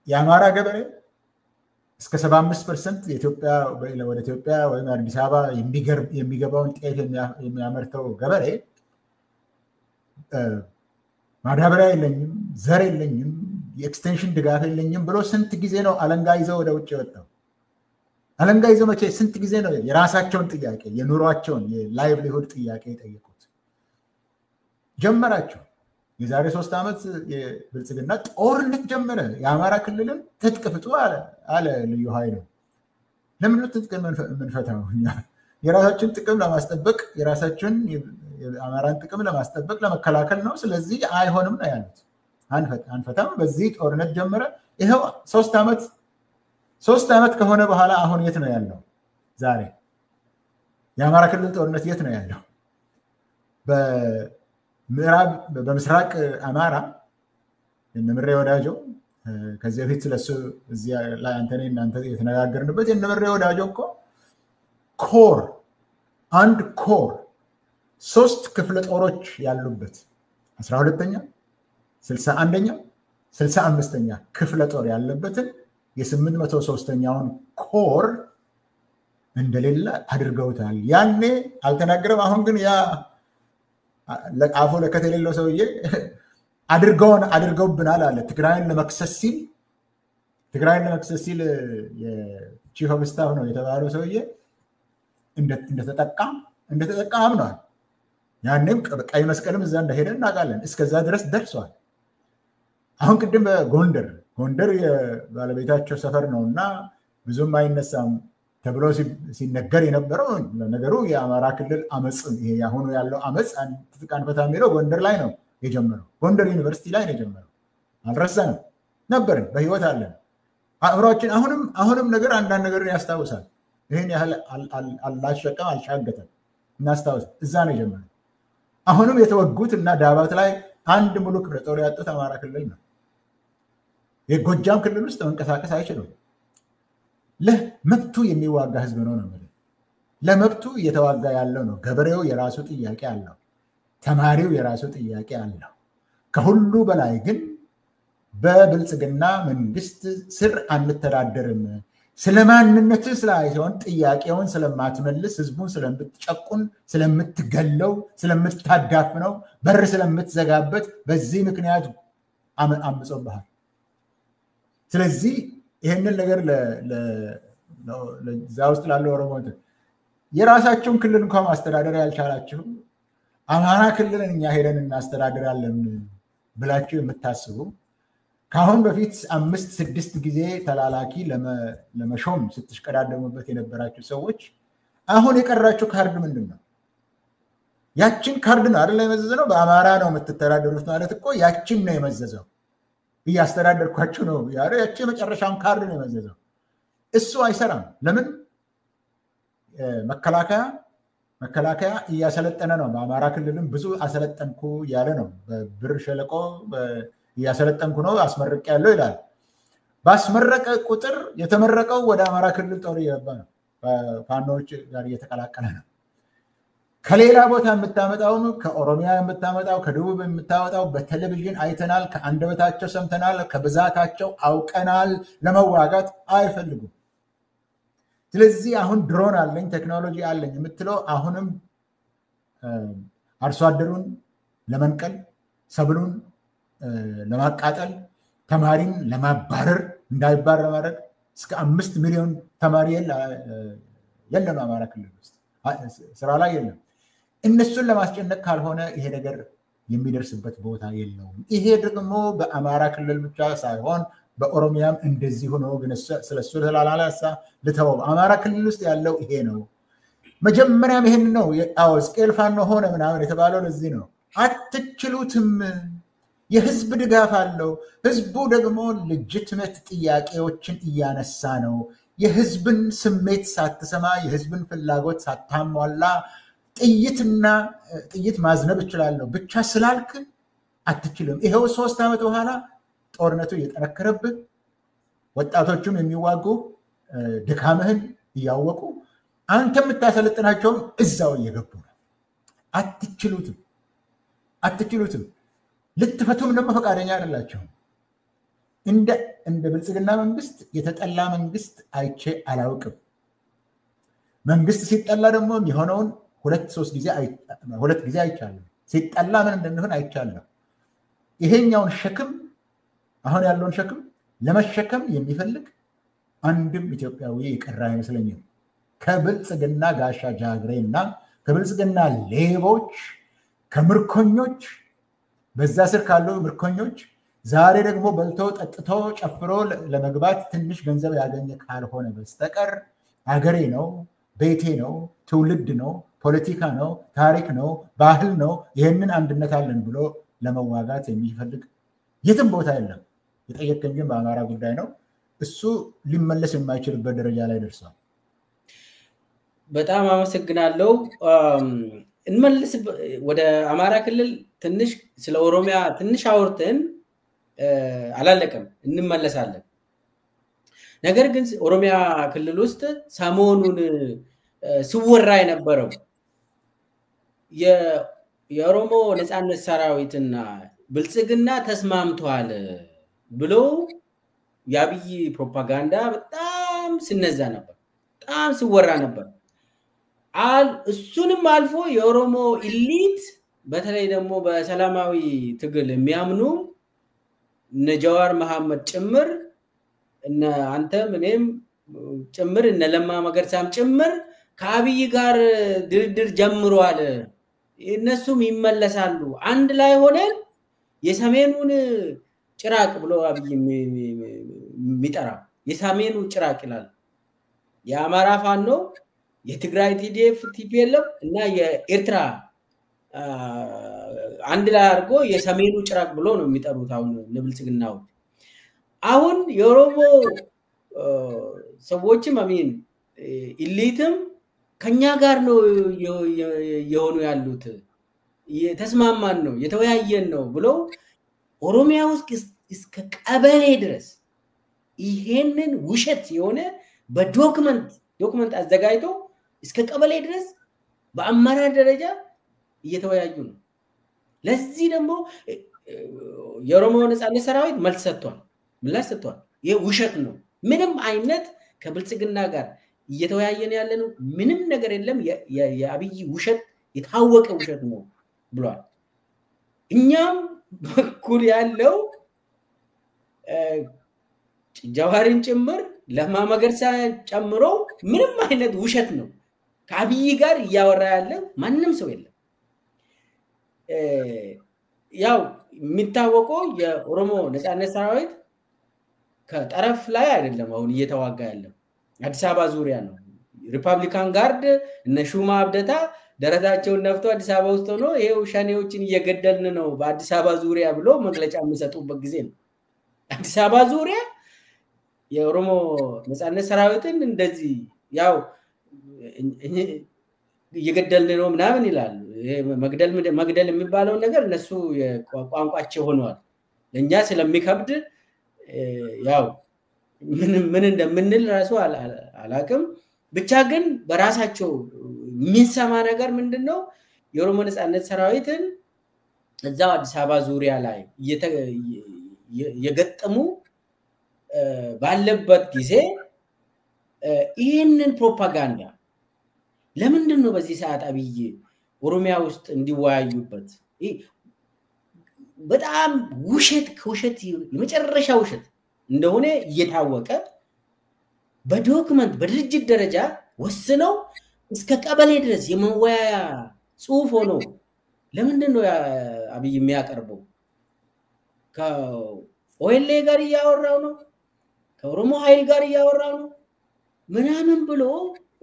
የአማራ ገበሬ እስከ 75% የኢትዮጵያ ወደ ኢትዮጵያ ወይም አዲስ አበባ የሚገባውን ጤፍ የሚያመርተው ገበሬ ማዳበሪያ የለኝም ዘር የለኝም የኤክስቴንሽን ድጋፍ የለኝም ብሎ ስንት ጊዜ ነው አለንጋ ይዘው ወደ ውጭ የወጣው አለንጋ ይዘው መቼ ስንት ጊዜ ነው የራሳቸውን ጥያቄ የኑሯቸውን የላይቭሊሁድ ጥያቄ የጠየቁት ጀመራቸው የዛሬ 3 ዓመት የብልጽግና ጦርነት ጀመረ የአማራ ክልልን ትጥቅ ፍቱ አለ ልዩ ኃይሉ ለምን ነው ትጥቅ የምንፈታው የራሳችን ጥቅም ለማስጠበቅ የራሳችን የአማራን ጥቅም ለማስጠበቅ ለመከላከል ነው ስለዚህ አይሆንም ነው ያሉት አንፈታም በዚህ ጦርነት ጀመረ ይሄው 3 ዓመት ከሆነ በኋላ አሁን የት ነው ያለው ዛሬ የአማራ ክልል ጦርነት የት ነው ያለው በምስራቅ አማራ የነምሬ ወዳጆ ከዚህ በፊት ስለሱ እዚህ ላይ እናንተ የተነጋገርንበት የነምሬ ወዳጆ እኮ ኮር አንድ ኮር 3 ክፍለ ጦሮች ያሉበት 12ኛ 61ኛ 65ኛ ክፍለ ጦር ያለበትን የ803ኛውን ኮር እንደሌለ አድርገውታል። ያኔ አልተናገረም። አሁን ግን ያ ለቃፎ ለከት የሌለው ሰውዬ አድርገውብናል አለ። ትግራይን ለመክሰስ ሲል የቺፍ ኦፍ ስታፍ ነው የተባለው ሰውዬ እንደተጠቃ አምኗል። ያኔም ቀይ መስቀልም እዛ እንደሄደ እናውቃለን። እስከዛ ድረስ ደርሷል። አሁን ቅድም በጎንደር የባለቤታቸው ሰፈር ነውና ብዙም አይነሳም ተብሎ ሲነገር የነበረው ነገሩ የአማራ ክልል አመፅ ይሄ አሁን ያለው አመፅ ትጥቃን ፈታ የሚለው ጎንደር ላይ ነው የጀመረው። ጎንደር ዩኒቨርሲቲ ላይ ነው የጀመረው። አልረሳንም ነበርን፣ በህይወት አለን። አእምሯችን አሁንም ነገር አንዳንድ ነገርን ያስታውሳል። ይህን ያህል አልሻገተም እናስታውስ። እዛ ነው የጀመረው። አሁንም የተወጉት እና ዳባት ላይ አንድ ሙሉ ክፍለ ጦር ያጡት አማራ ክልል ነው። የጎጃም ክልል ውስጥ መንቀሳቀስ አይችሉም። ለመብቱ የሚዋጋ ህዝብ ነው ነው። ለመብቱ እየተዋጋ ያለው ነው። ገበሬው የራሱ ጥያቄ አለው። ተማሪው የራሱ ጥያቄ አለው። ከሁሉ በላይ ግን በብልጽግና መንግስት ስር አንተዳደርም፣ ስለማንነት ሳይሆን ጥያቄውን ስለማትመልስ፣ ህዝቡን ስለምትጨቁን፣ ስለምትገለው፣ ስለምታዳፍነው፣ በር ስለምትዘጋበት በዚህ ምክንያት አምጾብሃል። ስለዚህ ይህንን ነገር ለዛ ውስጥ ላለው ኦሮሞ የራሳቸውን ክልል እንኳን ማስተዳደር ያልቻላችሁ አማራ ክልልን እኛ ሄደን እናስተዳድራለን ብላችሁ የምታስቡ ከአሁን በፊት 5-6 ጊዜ ተላላኪ ለመሾም ስትሽቀዳደሙበት የነበራችሁ ሰዎች አሁን የቀራችሁ ካርድ ምንድን ነው? ያችን ካርድ ነው አይደል የመዘዘው? በአማራ ነው የምትተዳደሩት ማለት እኮ ያችን ነው የመዘዘው። እያስተዳደርኳችሁ ነው ያለ ያቺ የመጨረሻውን ካርድ ነው የመዘዘው። እሱ አይሰራም። ለምን? መከላከያ እያሰለጠነ ነው። በአማራ ክልልም ብዙ አሰለጠንኩ ያለ ነው። በብር ሸለቆ እያሰለጠንኩ ነው አስመርቅ ያለው ይላል። ባስመረቀ ቁጥር የተመረቀው ወደ አማራ ክልል ጦር እየገባ ነው። ፋኖች ጋር እየተቀላቀለ ነው። ከሌላ ቦታ የምታመጣው ከኦሮሚያ የምታመጣው ከደቡብ የምታወጣው በቴሌቪዥን አይተናል፣ ከአንደበታቸው ሰምተናል፣ ከብዛታቸው አውቀናል። ለመዋጋት አይፈልጉም። ስለዚህ አሁን ድሮን አለኝ ቴክኖሎጂ አለኝ የምትለው አሁንም አርሶ አደሩን ለመንቀል፣ ሰብሉን ለማቃጠል፣ ተማሪን ለማባረር እንዳይባር ለማድረግ እስከ 5 ሚሊዮን ተማሪ የለም አማራ ክልል ውስጥ ስራ ላይ የለም። እነሱን ለማስጨነቅ ካልሆነ ይሄ ነገር የሚደርስበት ቦታ የለውም። ይሄ ደግሞ በአማራ ክልል ብቻ ሳይሆን በኦሮሚያም እንደዚህ ሆኖ ግን ስለሱ ተላላላሳ ልተወው። አማራ ክልል ውስጥ ያለው ይሄ ነው። መጀመሪያም ይሄን ነው ስኬል ፋኖ ሆነ ምናምን የተባለው ለዚህ ነው። አትችሉትም። የህዝብ ድጋፍ አለው። ህዝቡ ደግሞ ልጅትመት ጥያቄዎችን እያነሳ ነው። የህዝብን ስሜት ሳትሰማ የህዝብን ፍላጎት ሳታሟላ ጥይት ማዝነብ እችላለሁ ብቻ ስላልክ አትችልም። ይሄው 3 ዓመት በኋላ ጦርነቱ እየጠነከረብህ ወጣቶቹም የሚዋጉ ድካምህን እያወቁ አንተ የምታሰለጥናቸውም እዛው እየገቡ ነው። አትችሉትም። ልትፈቱም ደግሞ ፈቃደኛ አይደላቸውም። እንደ ብልጽግና መንግስት የተጠላ መንግስት አይቼ አላውቅም። መንግስት ሲጠላ ደግሞ የሚሆነውን 2 ጊዜ አይቻለሁ። ሲጠላ ምን እንደሚሆን አይቻለሁ። ይሄኛውን ሸክም አሁን ያለውን ሸክም ለመሸከም የሚፈልግ አንድም ኢትዮጵያዊ የቀረ አይመስለኝም። ከብልጽግና ጋሻ ጃግሬ እና ከብልጽግና ሌቦች፣ ከምርኮኞች፣ በዛ ስር ካሉ ምርኮኞች ዛሬ ደግሞ በልቶ ጠጥቶ ጨፍሮ ለመግባት ትንሽ ገንዘብ ያገኘ ካልሆነ በስተቀር አገሬ ነው፣ ቤቴ ነው፣ ትውልድ ነው፣ ፖለቲካ ነው፣ ታሪክ ነው፣ ባህል ነው፣ ይህንን አንድነት አለን ብሎ ለመዋጋት የሚፈልግ የትም ቦታ የለም። የጠየቀኝ ግን በአማራ ጉዳይ ነው። እሱ ሊመለስ የማይችልበት ደረጃ ላይ ደርሷል። በጣም አመሰግናለሁ። እንመልስ ወደ አማራ ክልል ትንሽ ስለ ኦሮሚያ ትንሽ አውርተን አላለቀም እንመለሳለን ነገር ግን ኦሮሚያ ክልል ውስጥ ሰሞኑን ሲወራ የነበረው የኦሮሞ ነፃነት ሰራዊትና ብልጽግና ተስማምቷል ብሎ ያብይ ፕሮፓጋንዳ በጣም ሲነዛ ነበር በጣም ሲወራ ነበር እሱንም አልፎ የኦሮሞ ኢሊት በተለይ ደግሞ በሰላማዊ ትግል የሚያምኑ እነ ጀዋር መሐመድ ጭምር እነ አንተ ምንም ጭምር እነ ለማ መገርሳም ጭምር ከአብይ ጋር ድርድር ጀምሯል እነሱም ይመለሳሉ አንድ ላይ ሆነን የሰሜኑን ጭራቅ ብሎ አብይ የሚጠራ የሰሜኑ ጭራቅ ይላል የአማራ ፋኖ የትግራይ ቲዲኤፍ ቲፒኤልኤፍ እና የኤርትራ አንድ ላይ አድርጎ የሰሜኑ ጭራቅ ብሎ ነው የሚጠሩት አሁን ለብልጽግናው አሁን የኦሮሞ ሰዎችም አሚን ኢሊትም ከኛ ጋር ነው የሆኑ ያሉት የተስማማን ነው የተወያየን ነው ብሎ ኦሮሚያ ውስጥ እስከ ቀበሌ ድረስ ይሄንን ውሸት የሆነ በዶክመንት አዘጋጅቶ እስከ ቀበሌ ድረስ በአመራር ደረጃ እየተወያዩ ነው ለዚህ ደግሞ የኦሮሞ ነፃነት ሰራዊት መልስ ሰጥቷል ይሄ ውሸት ነው ምንም አይነት ከብልጽግና ጋር እየተወያየን ያለነው ምንም ነገር የለም የአብይ ውሸት የታወቀ ውሸት ነው ብሏል እኛም በኩል ያለው ጀዋርን ጭምር ለማ መገርሳ ጨምሮ ምንም አይነት ውሸት ነው ከአብይ ጋር እያወራ ያለ ማንንም ሰው የለም ያው የሚታወቀው የኦሮሞ ነፃነት ሰራዊት ከጠረፍ ላይ አይደለም አሁን እየተዋጋ ያለው አዲስ አበባ ዙሪያ ነው ሪፐብሊካን ጋርድ እነ ሹማ አብደታ ደረታቸውን ነፍቶ አዲስ አበባ ውስጥ ሆኖ ይሄው ሻኔዎችን እየገደልን ነው በአዲስ አበባ ዙሪያ ብሎ መግለጫ የሚሰጡበት ጊዜ ነው አዲስ አበባ ዙሪያ የኦሮሞ ነፃነት ሰራዊትን እንደዚህ ያው እየገደልን ነው ምናምን ይላሉ መግደል የሚባለው ነገር እነሱ ቋንቋቸው ሆኗል ለኛ ስለሚከብድ ያው ምን እንደምንል ራሱ አላቅም ብቻ ግን በራሳቸው የሚንሰማ ነገር ምንድነው የኦሮሞ ነፃነት ሰራዊትን እዛው አዲስ አበባ ዙሪያ ላይ የገጠሙ ባለበት ጊዜ ይህንን ፕሮፓጋንዳ ለምንድን ነው በዚህ ሰዓት አብይ ኦሮሚያ ውስጥ እንዲወያዩበት በጣም ውሸት የመጨረሻ ውሸት እንደሆነ እየታወቀ በዶክመንት በድርጅት ደረጃ ወስነው እስከ ቀበሌ ድረስ የመወያያ ጽሁፍ ሆኖ ለምንድን ነው አብይ የሚያቀርበው ከኦኤልኤ ጋር እያወራው ነው ከኦሮሞ ኃይል ጋር እያወራው ነው ምናምን ብሎ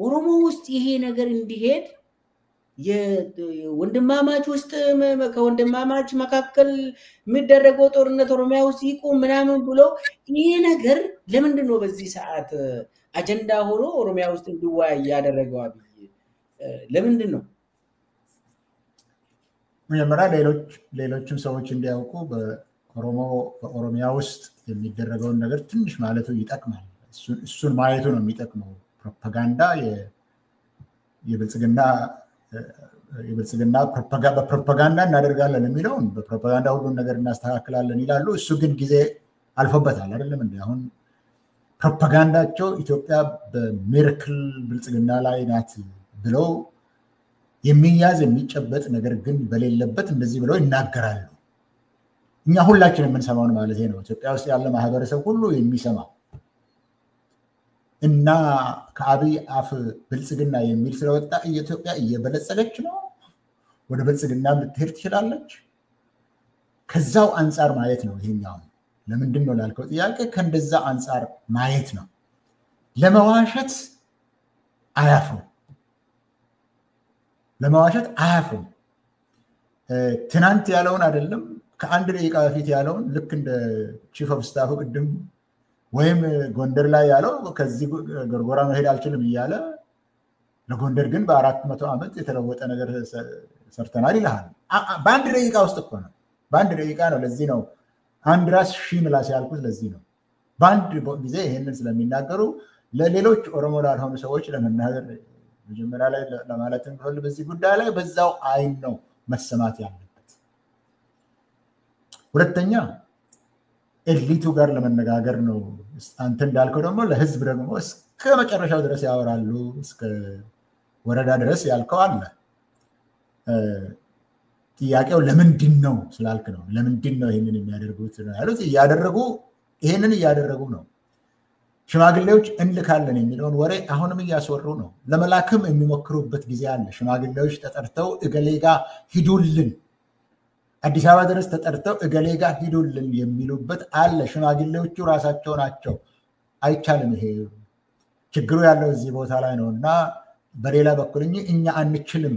ኦሮሞ ውስጥ ይሄ ነገር እንዲሄድ የወንድማማች ውስጥ ከወንድማማች መካከል የሚደረገው ጦርነት ኦሮሚያ ውስጥ ይቆም ምናምን ብሎ ይሄ ነገር ለምንድን ነው በዚህ ሰዓት አጀንዳ ሆኖ ኦሮሚያ ውስጥ እንዲወያይ ያደረገው አብይ ለምንድን ነው መጀመሪያ ሌሎችም ሰዎች እንዲያውቁ በኦሮሚያ ውስጥ የሚደረገውን ነገር ትንሽ ማለቱ ይጠቅማል እሱን ማየቱ ነው የሚጠቅመው ፕሮፓጋንዳ የብልጽግና በፕሮፓጋንዳ እናደርጋለን የሚለውን በፕሮፓጋንዳ ሁሉን ነገር እናስተካክላለን ይላሉ እሱ ግን ጊዜ አልፎበታል አይደለም እንዴ አሁን ፕሮፓጋንዳቸው ኢትዮጵያ በሚራክል ብልጽግና ላይ ናት ብለው የሚያዝ የሚጨበጥ ነገር ግን በሌለበት እንደዚህ ብለው ይናገራሉ እኛ ሁላችን የምንሰማው ማለት ነው ኢትዮጵያ ውስጥ ያለ ማህበረሰብ ሁሉ የሚሰማው እና ከአብይ አፍ ብልጽግና የሚል ስለወጣ ኢትዮጵያ እየበለጸገች ነው ወደ ብልጽግና ልትሄድ ትችላለች ከዛው አንፃር ማየት ነው ይሄኛው ለምንድን ነው ላልከው ጥያቄ ከእንደዛ አንፃር ማየት ነው ለመዋሸት አያፍሩም ትናንት ያለውን አይደለም ከአንድ ደቂቃ በፊት ያለውን ልክ እንደ ቺፍ ኦፍ ስታፍ ቅድም ወይም ጎንደር ላይ ያለው ከዚህ ጎርጎራ መሄድ አልችልም እያለ ለጎንደር ግን በ400 ዓመት የተለወጠ ነገር ሰርተናል ይላል በአንድ ደቂቃ ውስጥ እኮ ነው በአንድ ደቂቃ ነው ለዚህ ነው አንድ ራስ ሺህ ምላስ ያልኩት ለዚህ ነው። በአንድ ጊዜ ይሄንን ስለሚናገሩ ለሌሎች ኦሮሞ ላልሆኑ ሰዎች ለመናገር መጀመሪያ ላይ ለማለት እንፈልግ በዚህ ጉዳይ ላይ በዛው አይን ነው መሰማት ያለበት። ሁለተኛ ኤሊቱ ጋር ለመነጋገር ነው። አንተ እንዳልከው ደግሞ ለህዝብ ደግሞ እስከ መጨረሻው ድረስ ያወራሉ፣ እስከ ወረዳ ድረስ ያልከው አለ። ጥያቄው ለምንድን ነው ስላልክ ነው። ለምንድን ነው ይሄንን የሚያደርጉት ነው ያሉት። ይሄንን እያደረጉ ነው። ሽማግሌዎች እንልካለን የሚለውን ወሬ አሁንም እያስወሩ ነው። ለመላክም የሚሞክሩበት ጊዜ አለ። ሽማግሌዎች ተጠርተው እገሌ ጋ ሂዱልን፣ አዲስ አበባ ድረስ ተጠርተው እገሌ ጋ ሂዱልን የሚሉበት አለ። ሽማግሌዎቹ ራሳቸው ናቸው አይቻልም፣ ይሄ ችግሩ ያለው እዚህ ቦታ ላይ ነው እና በሌላ በኩል እኛ አንችልም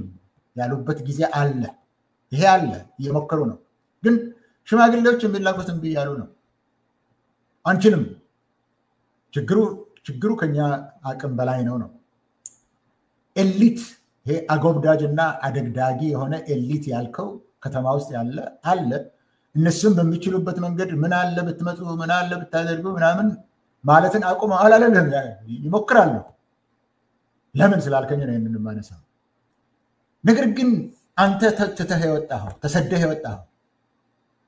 ያሉበት ጊዜ አለ። ይሄ አለ፣ እየሞከሩ ነው። ግን ሽማግሌዎች የሚላኩት እምቢ እያሉ ነው። አንችልም፣ ችግሩ ከኛ አቅም በላይ ነው ነው። ኤሊት፣ ይሄ አጎብዳጅ እና አደግዳጊ የሆነ ኤሊት ያልከው ከተማ ውስጥ ያለ አለ። እነሱም በሚችሉበት መንገድ ምን አለ ብትመጡ፣ ምን አለ ብታደርጉ ምናምን ማለትን አቁመው አላለልህም፣ ይሞክራሉ። ለምን ስላልከኝ ነው ይህንን የማነሳው። ነገር ግን አንተ ትተህ የወጣኸው ተሰደህ የወጣኸው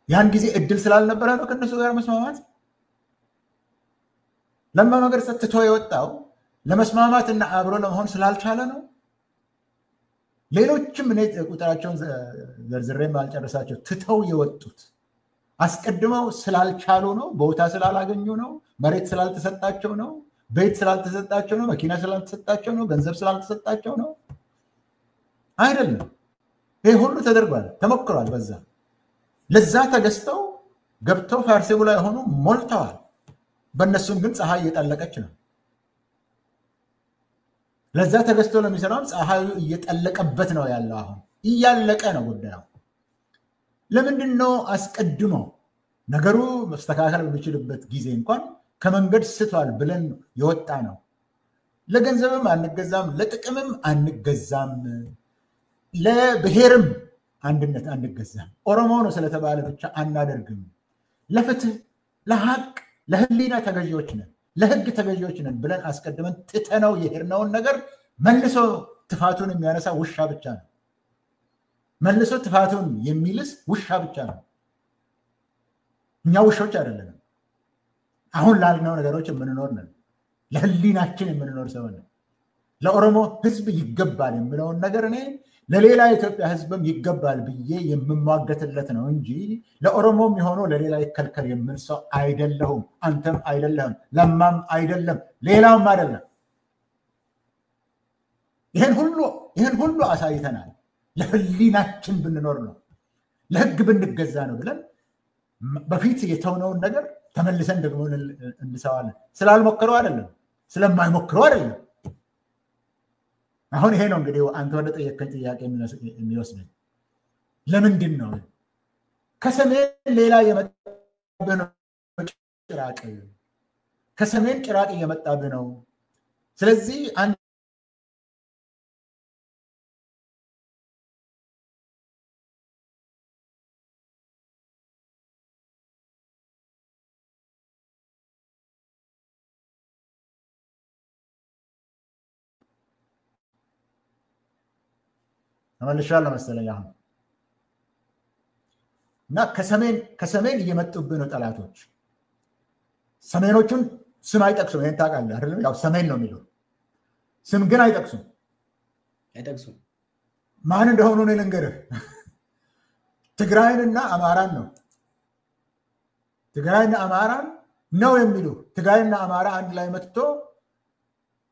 ያን ጊዜ እድል ስላልነበረ ነው ከእነሱ ጋር መስማማት። ለማ ነገር ትቶ የወጣው ለመስማማትና አብሮ ለመሆን ስላልቻለ ነው። ሌሎችም እኔ ቁጥራቸውን ዘርዝሬ ማልጨርሳቸው ትተው የወጡት አስቀድመው ስላልቻሉ ነው። ቦታ ስላላገኙ ነው። መሬት ስላልተሰጣቸው ነው። ቤት ስላልተሰጣቸው ነው። መኪና ስላልተሰጣቸው ነው። ገንዘብ ስላልተሰጣቸው ነው አይደለም። ይሄ ሁሉ ተደርጓል፣ ተሞክሯል። በዛ ለዛ ተገዝተው ገብተው ፋርሴቡ ላይ ሆኑ ሞልተዋል። በእነሱም ግን ፀሐይ እየጠለቀች ነው። ለዛ ተገዝቶ ለሚሰራው ፀሐዩ እየጠለቀበት ነው ያለው። አሁን እያለቀ ነው ጉዳዩ። ለምንድን ነው አስቀድሞ ነገሩ መስተካከል በሚችልበት ጊዜ እንኳን ከመንገድ ስቷል ብለን የወጣ ነው? ለገንዘብም አንገዛም፣ ለጥቅምም አንገዛም፣ ለብሔርም አንድነት አንገዛም። ኦሮሞ ነው ስለተባለ ብቻ አናደርግም። ለፍትህ፣ ለሀቅ፣ ለህሊና ተገዢዎች ነን፣ ለህግ ተገዢዎች ነን ብለን አስቀድመን ትተነው የሄድነውን ነገር መልሶ ጥፋቱን የሚያነሳ ውሻ ብቻ ነው። መልሶ ጥፋቱን የሚልስ ውሻ ብቻ ነው። እኛ ውሾች አይደለንም። አሁን ላልነው ነገሮች የምንኖር ነን። ለህሊናችን የምንኖር ሰው ነን። ለኦሮሞ ህዝብ ይገባል የምለውን ነገር እኔ ለሌላ የኢትዮጵያ ህዝብም ይገባል ብዬ የምሟገትለት ነው እንጂ ለኦሮሞም የሆነው ለሌላ ይከልከል የምል ሰው አይደለሁም። አንተም አይደለህም፣ ለማም አይደለም፣ ሌላውም አይደለም። ይህን ሁሉ አሳይተናል። ለህሊናችን ብንኖር ነው፣ ለህግ ብንገዛ ነው ብለን በፊት የተውነውን ነገር ተመልሰን ደግሞ እንሰዋለን። ስላልሞከሩ አይደለም፣ ስለማይሞክሩ አይደለም። አሁን ይሄ ነው እንግዲህ አንተ ወደ ጠየቀኝ ጥያቄ የሚወስደኝ። ለምንድን ነው ከሰሜን ሌላ የመጣብህ ነው ጭራቅ? ከሰሜን ጭራቅ እየመጣብህ ነው። ስለዚህ ተመልሻለሁ መሰለኝ አሁን። እና ከሰሜን እየመጡብህ ነው ጠላቶች። ሰሜኖቹን ስም አይጠቅሱም። ይሄን ታውቃለህ አይደለም? ያው ሰሜን ነው የሚለው ስም ግን አይጠቅሱም። ማን እንደሆኑ እኔ ልንገርህ። ትግራይንና አማራን ነው። ትግራይና አማራን ነው የሚሉ። ትግራይና አማራ አንድ ላይ መጥቶ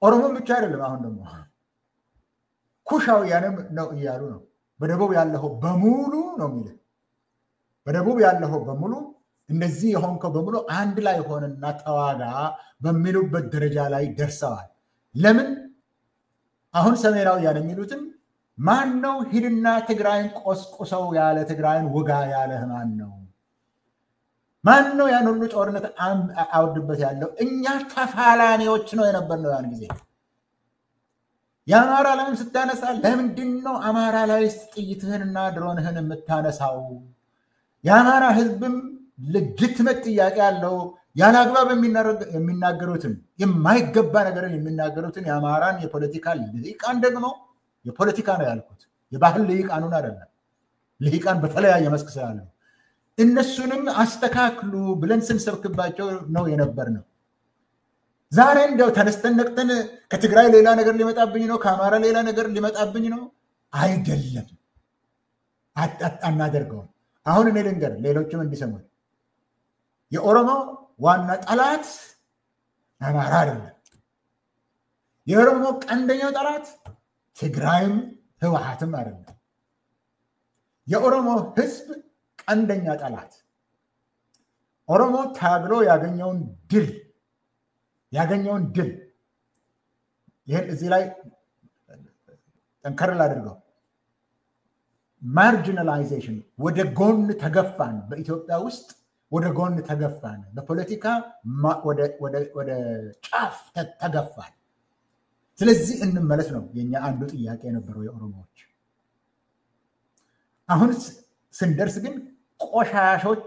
ኦሮሞን ብቻ አይደለም፣ አሁን ደግሞ ኩሻውያንም ነው እያሉ ነው። በደቡብ ያለው በሙሉ ነው የሚል። በደቡብ ያለው በሙሉ እንደዚህ የሆንከው በሙሉ አንድ ላይ ሆነና ተዋጋ በሚሉበት ደረጃ ላይ ደርሰዋል። ለምን አሁን ሰሜናውያን የሚሉትን ማን ነው ሂድና ትግራይን ቆስቁሰው ያለ፣ ትግራይን ውጋ ያለ ማን ነው? ማን ነው ያን ሁሉ ጦርነት አውድበት ያለው? እኛ ተፋላሚዎች ነው የነበርነው ያን ጊዜ። የአማራ ላይም ስታነሳ ለምንድን ነው አማራ ላይ ጥይትህንና ድሮንህን የምታነሳው? የአማራ ህዝብም legitimate ጥያቄ ያለው ያን አግባብ የሚናገሩትን የማይገባ ነገርን የሚናገሩትን የአማራን የፖለቲካ ልሂቃን ደግሞ የፖለቲካ ነው ያልኩት የባህል ልሂቃኑን አይደለም ልሂቃን በተለያየ መስክ ስላሉ እነሱንም አስተካክሉ ብለን ስንሰብክባቸው ነው የነበርነው ዛሬ እንደው ተነስተን ነቅተን ከትግራይ ሌላ ነገር ሊመጣብኝ ነው ከአማራ ሌላ ነገር ሊመጣብኝ ነው አይደለም አናደርገው አሁን እኔ ልንገር ሌሎችም እንዲሰሙ የኦሮሞ ዋና ጠላት አማራ አይደለም የኦሮሞ ቀንደኛው ጠላት ትግራይም ህወሓትም አይደለም የኦሮሞ ህዝብ ቀንደኛ ጠላት ኦሮሞ ታግሎ ያገኘውን ድል ይሄን እዚህ ላይ ተንከረል አድርገው ማርጂናላይዜሽን ወደ ጎን ተገፋን በኢትዮጵያ ውስጥ ወደ ጎን ተገፋን በፖለቲካ ወደ ጫፍ ተገፋን ስለዚህ እንመለስ ነው የኛ አንዱ ጥያቄ የነበረው የኦሮሞዎች አሁን ስንደርስ ግን ቆሻሾች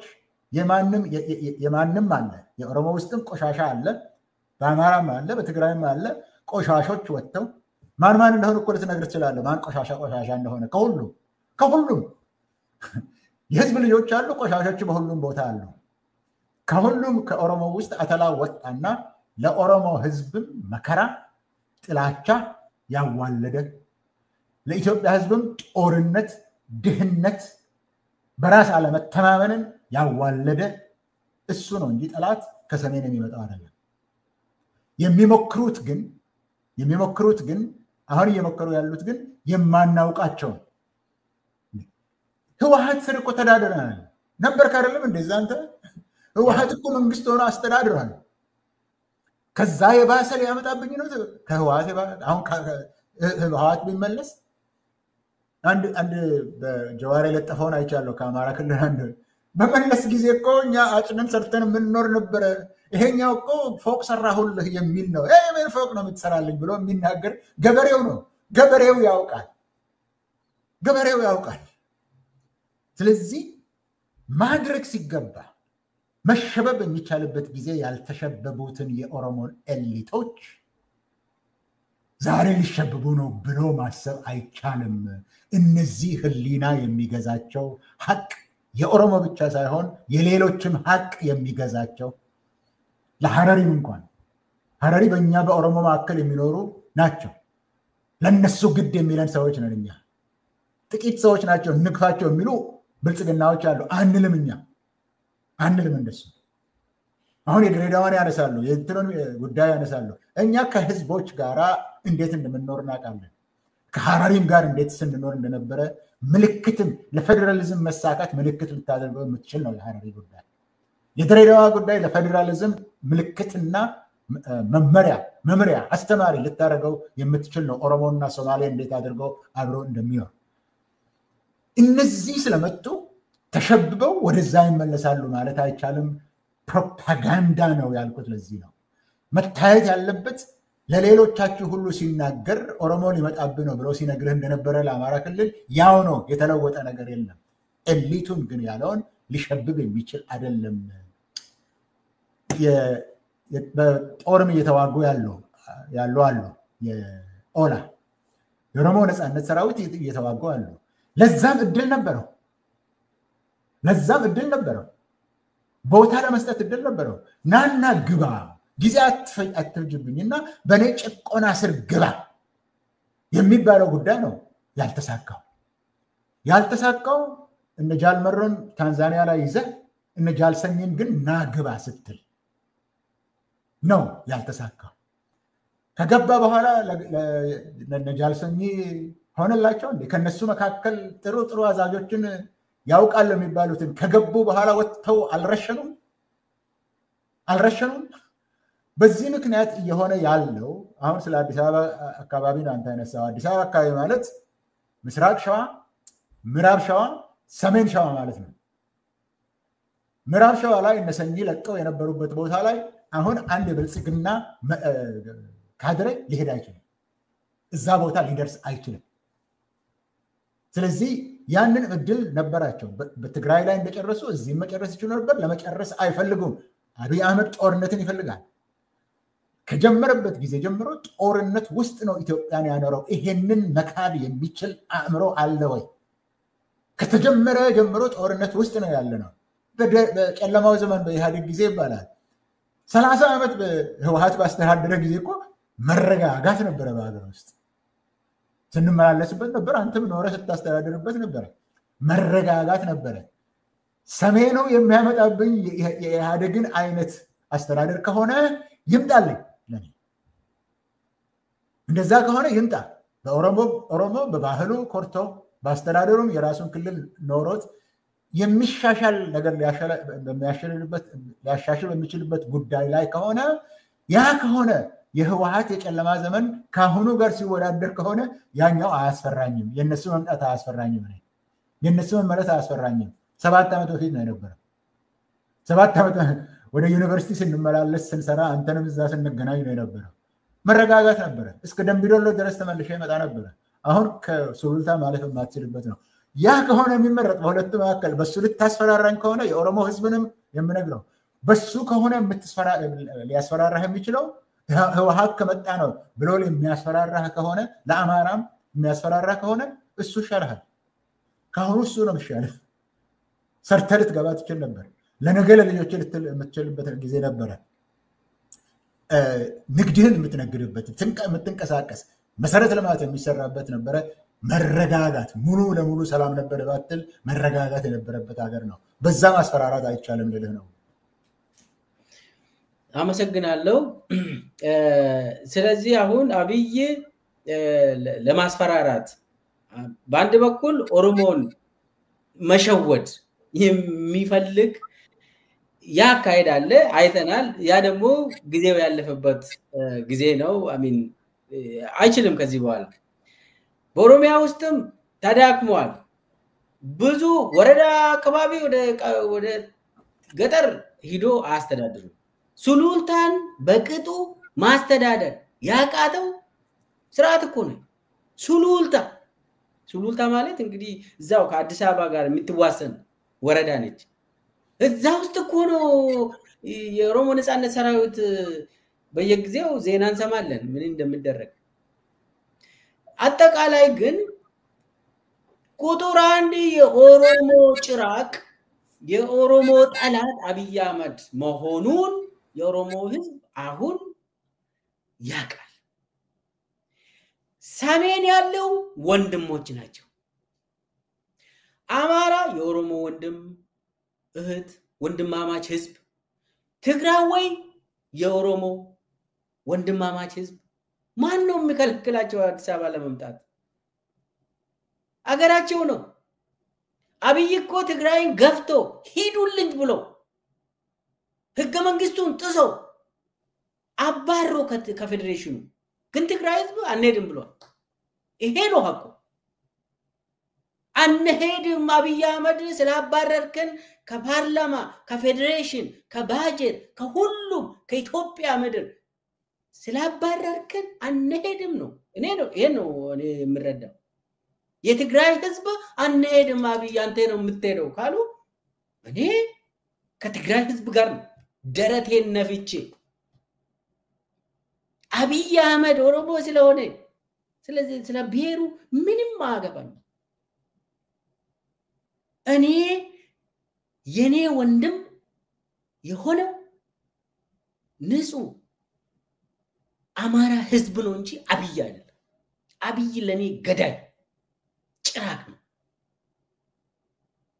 የማንም አለ የኦሮሞ ውስጥም ቆሻሻ አለ በአማራም አለ በትግራይም አለ ቆሻሾች ወጥተው ማን እንደሆነ እኮ ልትነግር ትችላለህ ማን ቆሻሻ እንደሆነ ከሁሉም የህዝብ ልጆች አሉ ቆሻሾች በሁሉም ቦታ አሉ ከሁሉም ከኦሮሞ ውስጥ አተላ ወጣና ለኦሮሞ ህዝብም መከራ ጥላቻ ያዋለደ ለኢትዮጵያ ህዝብም ጦርነት ድህነት በራስ አለመተማመንን ያዋለደ እሱ ነው እንጂ ጠላት ከሰሜን የሚመጣው አይደለም የሚሞክሩት ግን አሁን እየሞከሩ ያሉት ግን የማናውቃቸው ህወሓት ስር እኮ ተዳድረናል ነበር ካደለም እንደዛ አንተ ህወሓት እኮ መንግስት ሆኖ አስተዳድሯል ከዛ የባሰ ሊያመጣብኝ ነው ከህወሓት አሁን ህወሓት ቢመለስ አንድ በጀዋር የለጠፈውን አይቻለሁ ከአማራ ክልል አንድ በመለስ ጊዜ እኮ እኛ አጭነን ሰርተን የምንኖር ነበረ ይሄኛው እኮ ፎቅ ሰራሁልህ የሚል ነው ምን ፎቅ ነው የምትሰራልኝ ብሎ የሚናገር ገበሬው ነው ገበሬው ያውቃል ስለዚህ ማድረግ ሲገባ መሸበብ የሚቻልበት ጊዜ ያልተሸበቡትን የኦሮሞን ኤሊቶች ዛሬ ሊሸብቡ ነው ብሎ ማሰብ አይቻልም እነዚህ ህሊና የሚገዛቸው ሐቅ የኦሮሞ ብቻ ሳይሆን የሌሎችም ሐቅ የሚገዛቸው ለሐረሪም እንኳን ሐረሪ በእኛ በኦሮሞ ማዕከል የሚኖሩ ናቸው ለነሱ ግድ የሚለን ሰዎች ነን እኛ ጥቂት ሰዎች ናቸው ንግፋቸው የሚሉ ብልጽግናዎች አሉ አንልም እንደሱ አሁን የድሬዳዋን ያነሳሉ የእንትኑን ጉዳይ ያነሳሉ እኛ ከህዝቦች ጋራ እንዴት እንደምንኖር እናውቃለን ከሐረሪም ጋር እንዴት ስንኖር እንደነበረ ምልክትም ለፌደራሊዝም መሳካት ምልክት ልታደርገው የምትችል ነው የሐረሪ ጉዳይ የድሬዳዋ ጉዳይ ለፌደራሊዝም ምልክትና መመሪያ አስተማሪ ልታደርገው የምትችል ነው ኦሮሞና ሶማሌ እንዴት አድርገው አብረው እንደሚኖር እነዚህ ስለመጡ ተሸብበው ወደዛ ይመለሳሉ ማለት አይቻልም ፕሮፓጋንዳ ነው ያልኩት ለዚህ ነው መታየት ያለበት ለሌሎቻችሁ ሁሉ ሲናገር ኦሮሞ ሊመጣብህ ነው ብሎ ሲነግርህ እንደነበረ ለአማራ ክልል ያው ነው የተለወጠ ነገር የለም ኤሊቱን ግን ያለውን ሊሸብብ የሚችል አይደለም በጦርም እየተዋጉ ያሉ አሉ የኦላ የኦሮሞ ነፃነት ሰራዊት እየተዋጉ አሉ ለዛም እድል ነበረው ቦታ ለመስጠት እድል ነበረው ናና ግባ ጊዜ አትፍጅብኝና በኔ ጭቆና ስር ግባ የሚባለው ጉዳይ ነው ያልተሳካው እነ ጃልመሮን ታንዛኒያ ላይ ይዘህ እነ ጃልሰኝን ግን ናግባ ስትል ነው ያልተሳካው ከገባ በኋላ ለነ ጃልሰኝ ሆነላቸው እንዴ ከነሱ መካከል ጥሩ አዛዦችን ያውቃል የሚባሉትን ከገቡ በኋላ ወጥተው አልረሸኑም በዚህ ምክንያት እየሆነ ያለው አሁን ስለ አዲስ አበባ አካባቢ ነው አንተ ያነሳው አዲስ አበባ አካባቢ ማለት ምስራቅ ሸዋ ምዕራብ ሸዋ ሰሜን ሸዋ ማለት ነው ምዕራብ ሸዋ ላይ እነሰኝ ለቀው የነበሩበት ቦታ ላይ አሁን አንድ የብልጽግና ካድሬ ሊሄድ አይችልም እዛ ቦታ ሊደርስ አይችልም ስለዚህ ያንን እድል ነበራቸው። በትግራይ ላይ እንደጨረሱ እዚህ መጨረስ ይችሉ ነበር። ለመጨረስ አይፈልጉም። አብይ አህመድ ጦርነትን ይፈልጋል። ከጀመረበት ጊዜ ጀምሮ ጦርነት ውስጥ ነው ኢትዮጵያን ያኖረው። ይሄንን መካድ የሚችል አእምሮ አለ ወይ? ከተጀመረ ጀምሮ ጦርነት ውስጥ ነው ያለ ነው። በጨለማው ዘመን በኢህአዴግ ጊዜ ይባላል 30 ዓመት በህወሓት ባስተዳደረ ጊዜ እኮ መረጋጋት ነበረ። በሀገር ውስጥ ስንመላለስበት ነበር። አንተም ኖረ ስታስተዳደርበት ነበረ። መረጋጋት ነበረ። ሰሜኑ የሚያመጣብኝ የኢህአዴግን አይነት አስተዳደር ከሆነ ይምጣልኝ። ለኔ እንደዛ ከሆነ ይምጣ። በኦሮሞ በባህሉ ኮርቶ በአስተዳደሩም የራሱን ክልል ኖሮት የሚሻሻል ነገር ሊያሻሽል በሚችልበት ጉዳይ ላይ ከሆነ ያ ከሆነ የህወሓት የጨለማ ዘመን ከአሁኑ ጋር ሲወዳደር ከሆነ ያኛው አያስፈራኝም። የነሱ መምጣት አያስፈራኝም። የነሱ መመለስ አያስፈራኝም። 7 ዓመት በፊት ነው የነበረ። 7 ዓመት ወደ ዩኒቨርሲቲ ስንመላለስ ስንሰራ አንተንም እዛ ስንገናኝ ነው የነበረው። መረጋጋት ነበረ። እስከ ደምቢዶሎ ድረስ ተመልሼ ይመጣ ነበረ። አሁን ከሱሉልታ ማለፍ የማትችልበት ነው። ያ ከሆነ የሚመረጥ በሁለቱ መካከል በሱ ልታስፈራራኝ ከሆነ የኦሮሞ ህዝብንም የምነግረው በሱ ከሆነ ሊያስፈራራህ የሚችለው ህወሓት ከመጣ ነው ብሎ የሚያስፈራራህ ከሆነ ለአማራም የሚያስፈራራ ከሆነ እሱ ይሻልሃል። ከአሁኑ እሱ ነው የሚሻልህ። ሰርተህ ልትገባ ትችል ነበር። ለነገ ለልጆች የምትችልበት ጊዜ ነበረ። ንግድህን የምትነግድበት የምትንቀሳቀስ መሰረተ ልማት የሚሰራበት ነበረ። መረጋጋት ሙሉ ለሙሉ ሰላም ነበር ባትል መረጋጋት የነበረበት ሀገር ነው። በዛ ማስፈራራት አይቻልም ልልህ ነው። አመሰግናለሁ። ስለዚህ አሁን አብይ ለማስፈራራት በአንድ በኩል ኦሮሞን መሸወድ የሚፈልግ ያ አካሄድ አለ፣ አይተናል። ያ ደግሞ ጊዜው ያለፈበት ጊዜ ነው። አሚን አይችልም ከዚህ በኋላ። በኦሮሚያ ውስጥም ተዳክሟል። ብዙ ወረዳ አካባቢ ወደ ገጠር ሂዶ አስተዳድሩ። ሱሉልታን በቅጡ ማስተዳደር ያቃተው ስርዓት እኮ ነው። ሱሉልታ ማለት እንግዲህ እዛው ከአዲስ አበባ ጋር የምትዋሰን ወረዳ ነች። እዛ ውስጥ እኮ ነው የኦሮሞ ነፃነት ሰራዊት በየጊዜው ዜና እንሰማለን ምን እንደሚደረግ። አጠቃላይ ግን ቁጥር 1 የኦሮሞ ጭራቅ የኦሮሞ ጠላት አብይ አህመድ መሆኑን የኦሮሞ ህዝብ አሁን ያውቃል። ሰሜን ያለው ወንድሞች ናቸው። አማራ የኦሮሞ ወንድም እህት ወንድማማች ህዝብ፣ ትግራይ የኦሮሞ ወንድማማች ህዝብ። ማን ነው የሚከለክላቸው አዲስ አበባ ለመምጣት? አገራቸው ነው። አብይ እኮ ትግራይን ገፍቶ ሂዱልኝ ብሎ ህገ መንግስቱን ጥሶ አባሮ ከፌዴሬሽኑ ግን ትግራይ ህዝብ አንሄድም ብሏል። ይሄ ነው ሀቁ። አንሄድም አብይ አህመድ ስላባረርከን ከፓርላማ ከፌዴሬሽን ከባጀት ከሁሉም ከኢትዮጵያ ምድር ስላባረርከን አንሄድም ነው። ይሄ ነው እኔ የምረዳው። የትግራይ ህዝብ አንሄድም አብይ አንተ ነው የምትሄደው ካሉ እኔ ከትግራይ ህዝብ ጋር ነው ደረቴን ነፍቼ አብይ አህመድ ኦሮሞ ስለሆነ ስለዚህ ስለ ብሔሩ ምንም አያገባኝ። እኔ የኔ ወንድም የሆነው ንጹህ አማራ ህዝብ ነው እንጂ አብይ አይደለም። አብይ ለኔ ገዳይ ጭራቅ ነው።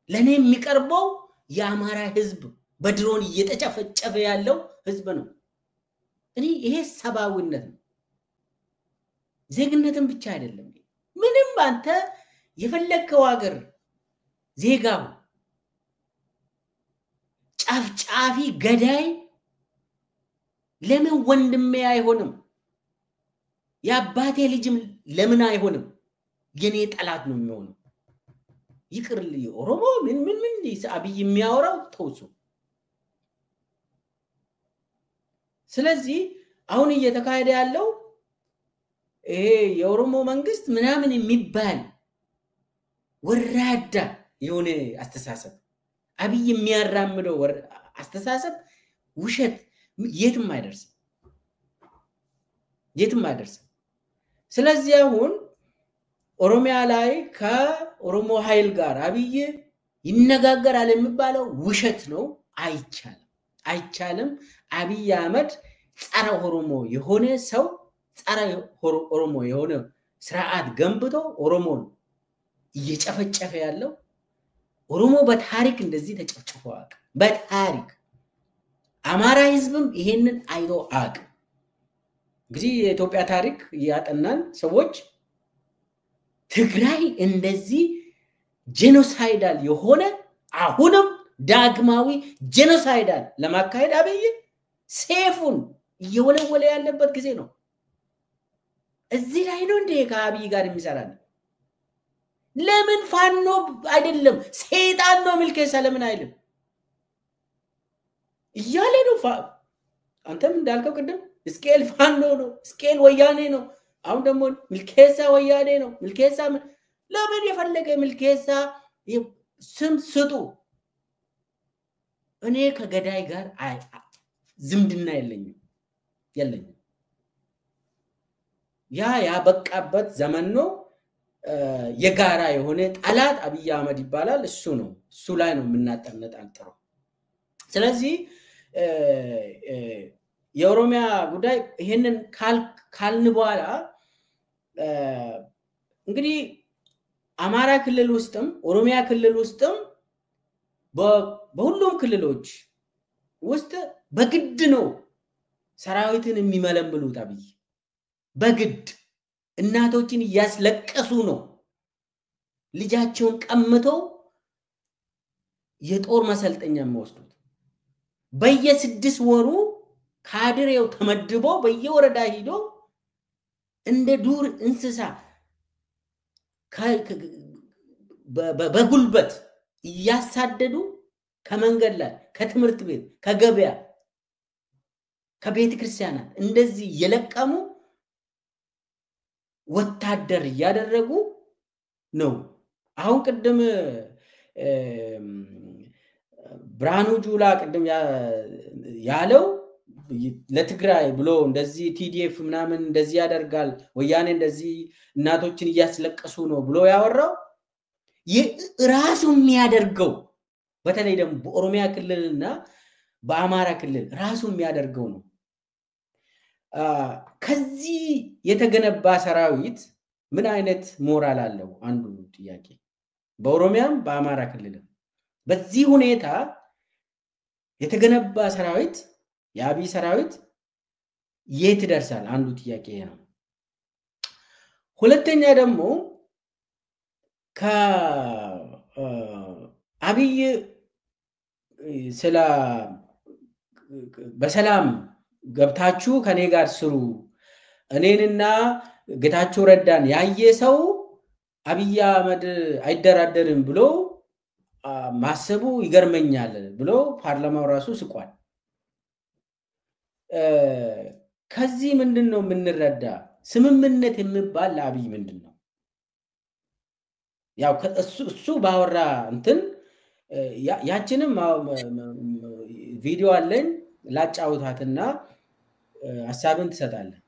ለኔ የሚቀርበው የአማራ ህዝብ በድሮን እየተጨፈጨፈ ያለው ህዝብ ነው። እኔ ይሄ ሰባዊነት ነው። ዜግነትን ብቻ አይደለም። ምንም አንተ የፈለከው ሀገር ዜጋው ጫፍጫፊ ገዳይ ለምን ወንድሜ አይሆንም? የአባቴ ልጅም ለምን አይሆንም? የኔ ጠላት ነው የሚሆነው። ይቅርልኝ ኦሮሞ ምን አብይ የሚያወራው ተውሱ። ስለዚህ አሁን እየተካሄደ ያለው ይሄ የኦሮሞ መንግስት ምናምን የሚባል ወራዳ የሆነ አስተሳሰብ አብይ የሚያራምደው አስተሳሰብ ውሸት የትም አይደርስም። ስለዚህ አሁን ኦሮሚያ ላይ ከኦሮሞ ኃይል ጋር አብይ ይነጋገራል የሚባለው ውሸት ነው። አይቻልም። አብይ አህመድ ጸረ ኦሮሞ የሆነ ሰው ጸረ ኦሮሞ የሆነ ስርዓት ገንብቶ ኦሮሞን እየጨፈጨፈ ያለው ኦሮሞ በታሪክ እንደዚህ ተጨፍጭፎ አያውቅም። በታሪክ አማራ ህዝብም ይሄንን አይቶ አያውቅም። እንግዲህ የኢትዮጵያ ታሪክ ያጠናን ሰዎች ትግራይ እንደዚህ ጄኖሳይዳል የሆነ አሁንም ዳግማዊ ጄኖሳይዳል ለማካሄድ አብይ ሴፉን እየወለወለ ያለበት ጊዜ ነው። እዚህ ላይ ነው እንደ ከአብይ ጋር የሚሰራል። ለምን ፋኖ አይደለም ሰይጣን ነው ሚልኬሳ ለምን አይልም እያለ ነው። አንተም እንዳልከው ቅድም ስኬል ፋኖ ነው፣ ስኬል ወያኔ ነው። አሁን ደግሞ ሚልኬሳ ወያኔ ነው። ሚልኬሳ ለምን የፈለገ ሚልኬሳ ስም ስጡ። እኔ ከገዳይ ጋር ዝምድና የለኝም። ያበቃበት ዘመን ነው። የጋራ የሆነ ጠላት አብይ አህመድ ይባላል። እሱ ላይ ነው የምናጠነጣጥረው። ስለዚህ የኦሮሚያ ጉዳይ ይሄንን ካልን በኋላ እንግዲህ አማራ ክልል ውስጥም ኦሮሚያ ክልል ውስጥም በሁሉም ክልሎች ውስጥ በግድ ነው ሰራዊትን የሚመለምሉት። አብይ በግድ እናቶችን እያስለቀሱ ነው ልጃቸውን ቀምተው የጦር መሰልጠኛ የሚወስዱት። በየ6 ወሩ ካድሬው ተመድቦ በየወረዳ ሄዶ እንደ ዱር እንስሳ በጉልበት እያሳደዱ ከመንገድ ላይ ከትምህርት ቤት ከገበያ ከቤተ ክርስቲያናት እንደዚህ የለቀሙ ወታደር እያደረጉ ነው። አሁን ቅድም ብርሃኑ ጁላ ቅድም ያለው ለትግራይ ብሎ እንደዚህ ቲዲኤፍ ምናምን እንደዚህ ያደርጋል ወያኔ እንደዚህ እናቶችን እያስለቀሱ ነው ብሎ ያወራው ራሱ የሚያደርገው በተለይ ደግሞ በኦሮሚያ ክልልና በአማራ ክልል ራሱ የሚያደርገው ነው። ከዚህ የተገነባ ሰራዊት ምን አይነት ሞራል አለው? አንዱ ጥያቄ። በኦሮሚያም በአማራ ክልልም በዚህ ሁኔታ የተገነባ ሰራዊት የአብይ ሰራዊት የት ይደርሳል? አንዱ ጥያቄ ነው። ሁለተኛ ደግሞ ከአብይ በሰላም ገብታችሁ ከኔ ጋር ስሩ እኔንና ጌታቸው ረዳን ያየ ሰው አብይ አህመድ አይደራደርም ብሎ ማሰቡ ይገርመኛል ብሎ ፓርላማው ራሱ ስቋል። ከዚህ ምንድነው የምንረዳ? ስምምነት የሚባል ለአብይ ምንድነው? ያው እሱ ባወራ እንትን ያችንም ቪዲዮ አለኝ ላጫውታትና ሐሳብን ትሰጣለህ።